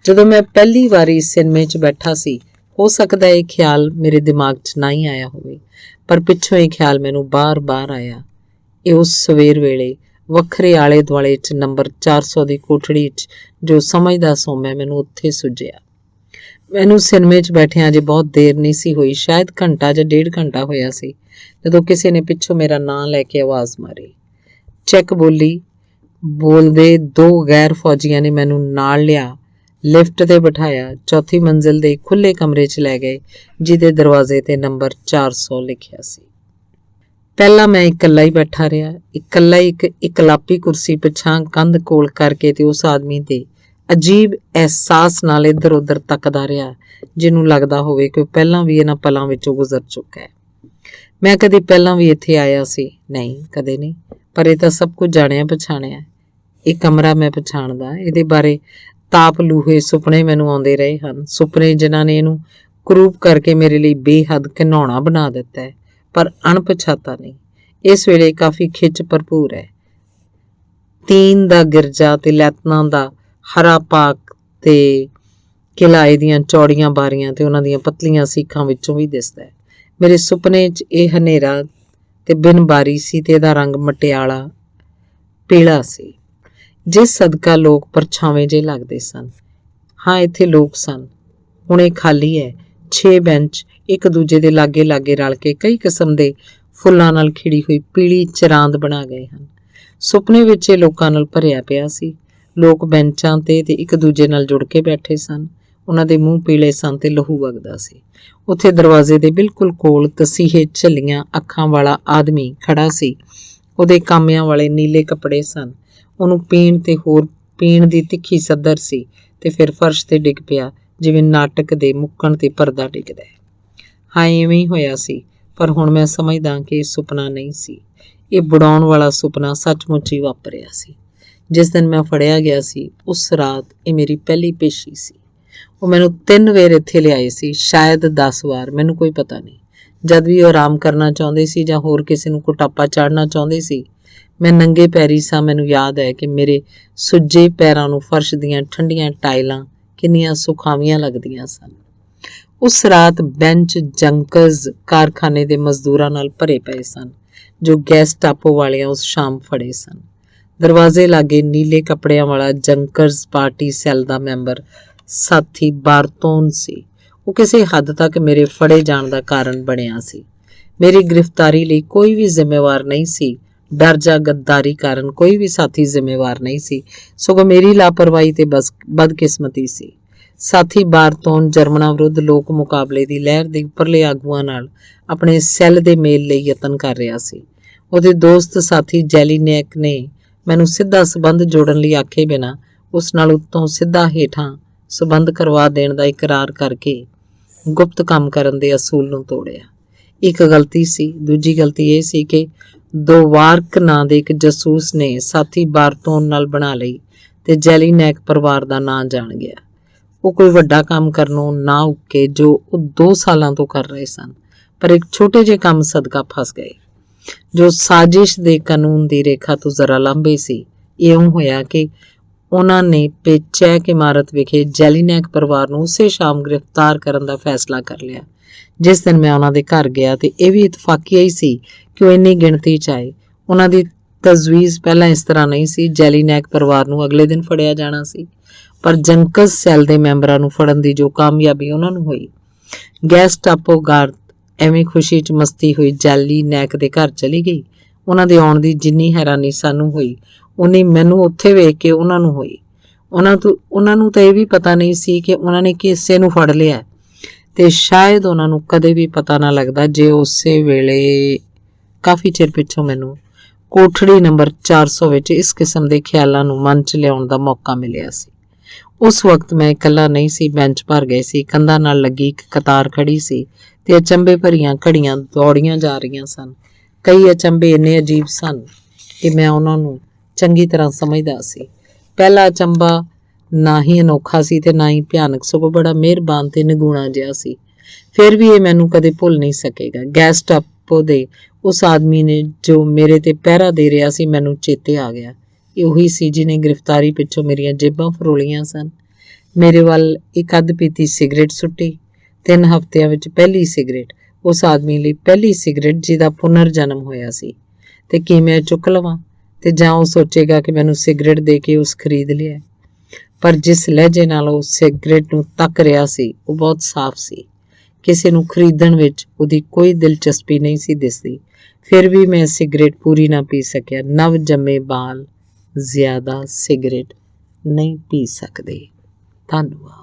ਜਦੋਂ ਮੈਂ ਪਹਿਲੀ ਵਾਰੀ ਸਿਨੇਮੇ 'ਚ ਬੈਠਾ ਸੀ, ਹੋ ਸਕਦਾ ਇਹ ਖਿਆਲ ਮੇਰੇ ਦਿਮਾਗ 'ਚ ਨਾ ਹੀ ਆਇਆ ਹੋਵੇ, ਪਰ ਪਿੱਛੋਂ ਇਹ ਖਿਆਲ ਮੈਨੂੰ ਬਾਰ-ਬਾਰ ਆਇਆ। ਇਹ ਉਸ ਸਵੇਰ ਵੇਲੇ ਵੱਖਰੇ ਆਲੇ ਦੁਆਲੇ 'ਚ ਨੰਬਰ 400 ਦੀ ਕੋਠੜੀ 'ਚ ਜੋ ਸਮਝਦਾ ਸੋ ਮੈਨੂੰ ਉੱਥੇ ਸੁੱਝਿਆ। ਮੈਨੂੰ ਸਿਨੇਮੇ 'ਚ ਬੈਠਿਆਂ ਅਜੇ ਬਹੁਤ ਦੇਰ ਨਹੀਂ ਸੀ ਹੋਈ, ਸ਼ਾਇਦ ਘੰਟਾ ਜਾਂ 1.5 ਘੰਟਾ ਹੋਇਆ ਸੀ, ਜਦੋਂ ਕਿਸੇ ਨੇ ਪਿੱਛੋਂ ਮੇਰਾ ਨਾਂ ਲੈ ਕੇ ਆਵਾਜ਼ ਮਾਰੀ। ਚੈੱਕ ਬੋਲਦੇ 2 ਗੈਰ ਫੌਜੀਆਂ ਨੇ ਮੈਨੂੰ ਨਾਲ ਲਿਆ, ਲਿਫਟ ਤੇ ਬਿਠਾਇਆ, ਚੌਥੀ ਮੰਜ਼ਿਲ ਦੇ ਖੁੱਲ੍ਹੇ ਕਮਰੇ 'ਚ ਲੈ ਗਏ ਜਿਹਦੇ ਦਰਵਾਜ਼ੇ ਤੇ ਨੰਬਰ 400 ਲਿਖਿਆ ਸੀ। ਪਹਿਲਾਂ ਮੈਂ ਇਕੱਲਾ ਹੀ ਬੈਠਾ ਰਿਹਾ, ਇਕੱਲਾ ਇੱਕ ਇਕਲਾਪੀ ਕੁਰਸੀ ਪਿਛਾਂ ਕੰਧ ਕੋਲ ਕਰਕੇ ਤੇ ਉਸ ਆਦਮੀ ਦੇ ਅਜੀਬ ਅਹਿਸਾਸ ਨਾਲ ਇੱਧਰ ਉੱਧਰ ਤੱਕਦਾ ਰਿਹਾ ਜਿਹਨੂੰ ਲੱਗਦਾ ਹੋਵੇ ਕਿ ਉਹ ਪਹਿਲਾਂ ਵੀ ਇਹਨਾਂ ਪਲਾਂ ਵਿੱਚੋਂ ਗੁਜ਼ਰ ਚੁੱਕਾ ਹੈ। ਮੈਂ ਕਦੇ ਪਹਿਲਾਂ ਵੀ ਇੱਥੇ ਆਇਆ ਸੀ? ਨਹੀਂ, ਕਦੇ ਨਹੀਂ, ਪਰ ਇਹ ਤਾਂ ਸਭ ਕੁਝ ਜਾਣਿਆ ਪਛਾਣਿਆ। ਇਹ ਕਮਰਾ ਮੈਂ ਪਛਾਣਦਾ, ਇਹਦੇ ਬਾਰੇ ਤਾਪ ਲੂਹੇ ਸੁਪਨੇ ਮੈਨੂੰ ਆਉਂਦੇ ਰਹੇ ਹਨ, ਸੁਪਨੇ ਜਿਨ੍ਹਾਂ ਨੇ ਇਹਨੂੰ ਕਰੂਪ ਕਰਕੇ ਮੇਰੇ ਲਈ ਬੇਹੱਦ ਘਿਨਾਉਣਾ ਬਣਾ ਦਿੱਤਾ ਹੈ, ਪਰ ਅਣਪਛਾਤਾ ਨਹੀਂ। ਇਸ ਵੇਲੇ ਕਾਫੀ ਖਿੱਚ ਭਰਪੂਰ ਹੈ। ਤੀਨ ਦਾ ਗਿਰਜਾ ਤੇ ਲੈਤਨਾਂ ਦਾ ਹਰਾ ਪਾਕ ਤੇ ਕਿਲਾਏ ਦੀਆਂ ਚੌੜੀਆਂ ਬਾਰੀਆਂ ਤੇ ਉਹਨਾਂ ਦੀਆਂ ਪਤਲੀਆਂ ਸੀਖਾਂ ਵਿੱਚੋਂ ਵੀ ਦਿਸਦਾ ਹੈ। ਮੇਰੇ ਸੁਪਨੇ 'ਚ ਇਹ ਹਨੇਰਾ ਤੇ ਬਿਨ ਬਾਰੀ ਸੀ ਤੇ ਇਹਦਾ ਰੰਗ ਮਟਿਆਲਾ ਪੀਲਾ ਸੀ, ਜਿਸ ਸਦਕਾ ਲੋਕ ਪਰਛਾਵੇਂ ਜਿਹੇ ਲੱਗਦੇ ਸਨ। ਹਾਂ, ਇੱਥੇ ਲੋਕ ਸਨ। ਹੁਣ ਇਹ ਖਾਲੀ ਹੈ। 6 ਬੈਂਚ ਇੱਕ ਦੂਜੇ ਦੇ ਲਾਗੇ ਲਾਗੇ ਰਲ ਕੇ ਕਈ ਕਿਸਮ ਦੇ ਫੁੱਲਾਂ ਨਾਲ ਖਿੜੀ ਹੋਈ ਪੀਲੀ ਚਰਾਂਦ ਬਣਾ ਗਏ ਹਨ। ਸੁਪਨੇ ਵਿੱਚ ਇਹ ਲੋਕਾਂ ਨਾਲ ਭਰਿਆ ਪਿਆ ਸੀ। ਲੋਕ ਬੈਂਚਾਂ ਤੇ ਇੱਕ ਦੂਜੇ ਨਾਲ ਜੁੜ ਕੇ ਬੈਠੇ ਸਨ। ਉਹਨਾਂ ਦੇ ਮੂੰਹ ਪੀਲੇ ਸਨ ਤੇ ਲਹੂ ਵਗਦਾ ਸੀ। ਉੱਥੇ ਦਰਵਾਜ਼ੇ ਦੇ ਬਿਲਕੁਲ ਕੋਲ ਤਸੀਹੇ ਝੱਲੀਆਂ ਅੱਖਾਂ ਵਾਲਾ ਆਦਮੀ ਖੜਾ ਸੀ। ਉਹਦੇ ਕਾਮਿਆਂ ਵਾਲੇ ਨੀਲੇ ਕੱਪੜੇ ਸਨ। ਉਹਨੂੰ ਪੀਣ ਦੀ ਤਿੱਖੀ ਸੱਦਰ ਸੀ ਤੇ ਫਿਰ ਫਰਸ਼ ਤੇ ਡਿੱਗ ਪਿਆ ਜਿਵੇਂ ਨਾਟਕ ਦੇ ਮੁੱਕਣ ਤੇ ਪਰਦਾ ਡਿੱਗਦਾ ਹੈ। ਹਾਂ, ਇਵੇਂ ਹੀ ਹੋਇਆ ਸੀ, ਪਰ ਹੁਣ ਮੈਂ ਸਮਝਦਾ ਕਿ ਇਹ ਸੁਪਨਾ ਨਹੀਂ ਸੀ। ਇਹ ਬੁੜਾਉਣ ਵਾਲਾ ਸੁਪਨਾ ਸੱਚਮੁੱਚ ਹੀ ਵਾਪਰਿਆ ਸੀ। ਜਿਸ ਦਿਨ ਮੈਂ ਫੜਿਆ ਗਿਆ ਸੀ, ਉਸ ਰਾਤ ਇਹ ਮੇਰੀ ਪਹਿਲੀ ਪੇਸ਼ੀ ਸੀ। ਉਹ ਮੈਨੂੰ 3 ਵਾਰ ਇੱਥੇ ਲਿਆਏ ਸੀ, ਸ਼ਾਇਦ 10 ਵਾਰ, ਮੈਨੂੰ ਕੋਈ ਪਤਾ ਨਹੀਂ। ਜਦ ਵੀ ਉਹ ਆਰਾਮ ਕਰਨਾ ਚਾਹੁੰਦੇ ਸੀ ਜਾਂ ਹੋਰ ਕਿਸੇ ਨੂੰ ਕੁਟਾਪਾ ਚਾੜਨਾ ਚਾਹੁੰਦੇ ਸੀ, ਮੈਂ ਨੰਗੇ ਪੈਰੀ ਸਾਂ। ਮੈਨੂੰ ਯਾਦ ਹੈ ਕਿ ਮੇਰੇ ਸੁੱਜੇ ਪੈਰਾਂ ਨੂੰ ਫਰਸ਼ ਦੀਆਂ ਠੰਡੀਆਂ ਟਾਇਲਾਂ ਕਿੰਨੀਆਂ ਸੁਖਾਵੀਆਂ ਲੱਗਦੀਆਂ ਸਨ। ਉਸ ਰਾਤ ਬੈਂਚ ਜੰਕਰਜ਼ ਕਾਰਖਾਨੇ ਦੇ ਮਜ਼ਦੂਰਾਂ ਨਾਲ ਭਰੇ ਪਏ ਸਨ ਜੋ ਗੈਸਟਾਪੋ ਵਾਲਿਆਂ ਉਸ ਸ਼ਾਮ ਫੜੇ ਸਨ। ਦਰਵਾਜ਼ੇ ਲਾਗੇ ਨੀਲੇ ਕੱਪੜਿਆਂ ਵਾਲਾ ਜੰਕਰਜ਼ ਪਾਰਟੀ ਸੈੱਲ ਦਾ ਮੈਂਬਰ ਸਾਥੀ ਬਾਰਤੋਨ ਸੀ। ਉਹ ਕਿਸੇ ਹੱਦ ਤੱਕ ਮੇਰੇ ਫੜੇ ਜਾਣ ਦਾ ਕਾਰਨ ਬਣਿਆ ਸੀ। ਮੇਰੀ ਗ੍ਰਿਫਤਾਰੀ ਲਈ ਕੋਈ ਵੀ ਜ਼ਿੰਮੇਵਾਰ ਨਹੀਂ ਸੀ। ਡਰ ਜਾਂ ਗੱਦਾਰੀ ਕਾਰਨ ਕੋਈ ਵੀ ਸਾਥੀ ਜ਼ਿੰਮੇਵਾਰ ਨਹੀਂ ਸੀ, ਸਗੋਂ ਮੇਰੀ ਲਾਪਰਵਾਹੀ ਤੇ ਬਦਕਿਸਮਤੀ ਸੀ। ਸਾਥੀ ਬਾਰਤੋਨ ਜਰਮਨਾਂ ਵਿਰੁੱਧ ਲੋਕ ਮੁਕਾਬਲੇ ਦੀ ਲਹਿਰ ਦੇ ਉੱਪਰਲੇ ਆਗੂਆਂ ਨਾਲ ਆਪਣੇ ਸੈੱਲ ਦੇ ਮੇਲ ਲਈ ਯਤਨ ਕਰ ਰਿਹਾ ਸੀ। ਉਹਦੇ ਦੋਸਤ ਸਾਥੀ ਜੈਲੀਨੈਕ ਨੇ ਮੈਨੂੰ ਸਿੱਧਾ ਸਬੰਧ ਜੋੜਨ ਲਈ ਆਖੇ ਬਿਨਾਂ ਉਸ ਨਾਲ ਉੱਤੋਂ ਸਿੱਧਾ ਹੇਠਾਂ ਸਬੰਧ ਕਰਵਾ ਦੇਣ ਦਾ ਇਕਰਾਰ ਕਰਕੇ ਗੁਪਤ ਕੰਮ ਕਰਨ ਦੇ ਅਸੂਲ ਨੂੰ ਤੋੜਿਆ। ਇੱਕ ਗਲਤੀ ਸੀ। ਦੂਜੀ ਗਲਤੀ ਇਹ ਸੀ ਕਿ ਦੋਵਾਰਕ ਨਾਂ ਦੇ ਇੱਕ ਜਾਸੂਸ ਨੇ ਸਾਥੀ ਬਾਰਤੋਨ ਨਾਲ ਬਣਾ ਲਈ ਤੇ ਜੈਲੀਨੈਕ ਪਰਿਵਾਰ ਦਾ ਨਾਂ ਜਾਣ ਗਿਆ। ਉਹ ਕੋਈ ਵੱਡਾ ਕੰਮ ਕਰਨੋਂ ਨਾ ਉੱਕੇ ਜੋ ਉਹ 2 ਸਾਲਾਂ ਤੋਂ ਕਰ ਰਹੇ ਸਨ, ਪਰ ਇੱਕ ਛੋਟੇ ਜਿਹੇ ਕੰਮ ਸਦਕਾ ਫਸ ਗਏ ਜੋ ਸਾਜ਼ਿਸ਼ ਦੇ ਕਾਨੂੰਨ ਦੀ ਰੇਖਾ ਤੋਂ ਜ਼ਰਾ ਲਾਂਭੇ ਸੀ। ਇਉਂ ਹੋਇਆ ਕਿ ਉਹਨਾਂ ਨੇ ਪੇਚੈਕ ਇਮਾਰਤ ਵਿਖੇ ਜੈਲੀਨੈਕ ਪਰਿਵਾਰ ਨੂੰ ਉਸੇ ਸ਼ਾਮ ਗ੍ਰਿਫਤਾਰ ਕਰਨ ਦਾ ਫੈਸਲਾ ਕਰ ਲਿਆ। ਜਿਸ ਦਿਨ ਮੈਂ ਉਹਨਾਂ ਦੇ ਘਰ ਗਿਆ ਤੇ ਇਹ ਵੀ ਇਤਫਾਕੀਆ ਹੀ ਸੀ ਕਿ ਉਹ ਇੰਨੀ ਗਿਣਤੀ 'ਚ ਆਏ। ਉਹਨਾਂ ਦੀ ਤਜਵੀਜ਼ ਪਹਿਲਾਂ ਇਸ ਤਰ੍ਹਾਂ ਨਹੀਂ ਸੀ। ਜੈਲੀਨੈਕ ਪਰਿਵਾਰ ਨੂੰ ਅਗਲੇ ਦਿਨ ਫੜਿਆ ਜਾਣਾ ਸੀ। ਪਰ ਜੰਕਸ ਸੈੱਲ ਦੇ ਮੈਂਬਰਾਂ ਨੂੰ ਫੜਨ ਦੀ ਜੋ ਕਾਮਯਾਬੀ ਉਹਨਾਂ ਨੂੰ ਹੋਈ, ਗੈਸਟਾਪੋ ਗਾਰਡ ਐਵੇਂ ਖੁਸ਼ੀ 'ਚ ਮਸਤੀ ਹੋਈ ਜੈਲੀ ਨੈਕ ਦੇ ਘਰ ਚਲੀ ਗਈ। ਉਹਨਾਂ ਦੇ ਆਉਣ ਦੀ ਜਿੰਨੀ ਹੈਰਾਨੀ ਸਾਨੂੰ ਹੋਈ, ਉਨੀ ਮੈਨੂੰ ਉੱਥੇ ਵੇਖ ਕੇ ਉਹਨਾਂ ਨੂੰ ਹੋਈ। ਉਹਨਾਂ ਨੂੰ ਤਾਂ ਇਹ ਵੀ ਪਤਾ ਨਹੀਂ ਸੀ ਕਿ ਉਹਨਾਂ ਨੇ ਕਿਸੇ ਨੂੰ ਫੜ ਲਿਆ, ਤੇ ਸ਼ਾਇਦ ਉਹਨਾਂ ਨੂੰ ਕਦੇ ਵੀ ਪਤਾ ਨਾ ਲੱਗਦਾ ਜੇ ਉਸੇ ਵੇਲੇ ਕਾਫੀ ਚਿਰ ਪਿੱਛੋਂ ਮੈਨੂੰ ਕੋਠੜੀ ਨੰਬਰ 400 ਵਿੱਚ ਇਸ ਕਿਸਮ ਦੇ ਖਿਆਲਾਂ ਨੂੰ ਮਨ 'ਚ ਲਿਆਉਣ ਦਾ ਮੌਕਾ ਮਿਲਿਆ ਸੀ। ਉਸ ਵਕਤ ਮੈਂ ਇਕੱਲਾ ਨਹੀਂ ਸੀ, ਬੈਂਚ ਭਰ ਗਏ ਸੀ, ਕੰਧਾਂ ਨਾਲ ਲੱਗੀ ਇੱਕ ਕਤਾਰ ਖੜੀ ਸੀ ਤੇ ਅਚੰਭੇ ਭਰੀਆਂ ਘੜੀਆਂ ਦੌੜੀਆਂ ਜਾ ਰਹੀਆਂ ਸਨ। ਕਈ ਅਚੰਭੇ ਇੰਨੇ ਅਜੀਬ ਸਨ ਕਿ ਮੈਂ ਉਹਨਾਂ ਨੂੰ ਚੰਗੀ ਤਰ੍ਹਾਂ ਸਮਝਦਾ ਸੀ। ਪਹਿਲਾ ਅਚੰਭਾ ਨਾ ਹੀ ਅਨੋਖਾ ਸੀ ਤੇ ਨਾ ਹੀ ਭਿਆਨਕ, ਸਗੋਂ ਬੜਾ ਮਿਹਰਬਾਨ ਤੇ ਨਿਗੂਣਾ ਜਿਹਾ ਸੀ। ਫਿਰ ਵੀ ਇਹ ਮੈਨੂੰ ਕਦੇ ਭੁੱਲ ਨਹੀਂ ਸਕੇਗਾ। ਗੈਸਟਾਪੋ ਦੇ ਉਸ ਆਦਮੀ ਨੇ ਜੋ ਮੇਰੇ ਤੇ ਪਹਿਰਾ ਦੇ ਰਿਹਾ ਸੀ, ਮੈਨੂੰ ਚੇਤੇ ਆ ਗਿਆ। ਇਹ ਉਹੀ ਸੀ ਜਿਹਨੇ ਗ੍ਰਿਫਤਾਰੀ ਪਿੱਛੋਂ ਮੇਰੀਆਂ ਜੇਬਾਂ ਫਰੋਲੀਆਂ ਸਨ, ਮੇਰੇ ਵੱਲ ਇੱਕ ਅੱਧ ਪੀਤੀ ਸਿਗਰਟ ਸੁੱਟੀ। 3 ਹਫ਼ਤਿਆਂ ਵਿੱਚ ਪਹਿਲੀ ਸਿਗਰਟ, ਉਸ ਆਦਮੀ ਲਈ ਪਹਿਲੀ ਸਿਗਰਟ ਜਿਹਦਾ ਪੁਨਰ ਜਨਮ ਹੋਇਆ ਸੀ। ਤੇ ਕੀ ਮੈਂ ਚੁੱਕ ਲਵਾਂ ਤੇ ਜਾਂ ਉਹ ਸੋਚੇਗਾ ਕਿ ਮੈਨੂੰ ਸਿਗਰਟ ਦੇ ਕੇ ਉਸ ਖਰੀਦ ਲਿਆ। ਪਰ ਜਿਸ ਲਹਿਜੇ ਨਾਲ ਉਹ ਸਿਗਰਟ ਨੂੰ ਤੱਕ ਰਿਹਾ ਸੀ, ਉਹ ਬਹੁਤ ਸਾਫ਼ ਸੀ। ਕਿਸੇ ਨੂੰ ਖਰੀਦਣ ਵਿੱਚ ਉਹਦੀ ਕੋਈ ਦਿਲਚਸਪੀ ਨਹੀਂ ਸੀ ਦਿਸਦੀ। ਫਿਰ ਵੀ ਮੈਂ ਸਿਗਰਟ ਪੂਰੀ ਨਾ ਪੀ ਸਕਿਆ। ਨਵ ਜੰਮੇ ਬਾਲ ਜ਼ਿਆਦਾ ਸਿਗਰਟ ਨਹੀਂ ਪੀ ਸਕਦੇ। ਧੰਨਵਾਦ।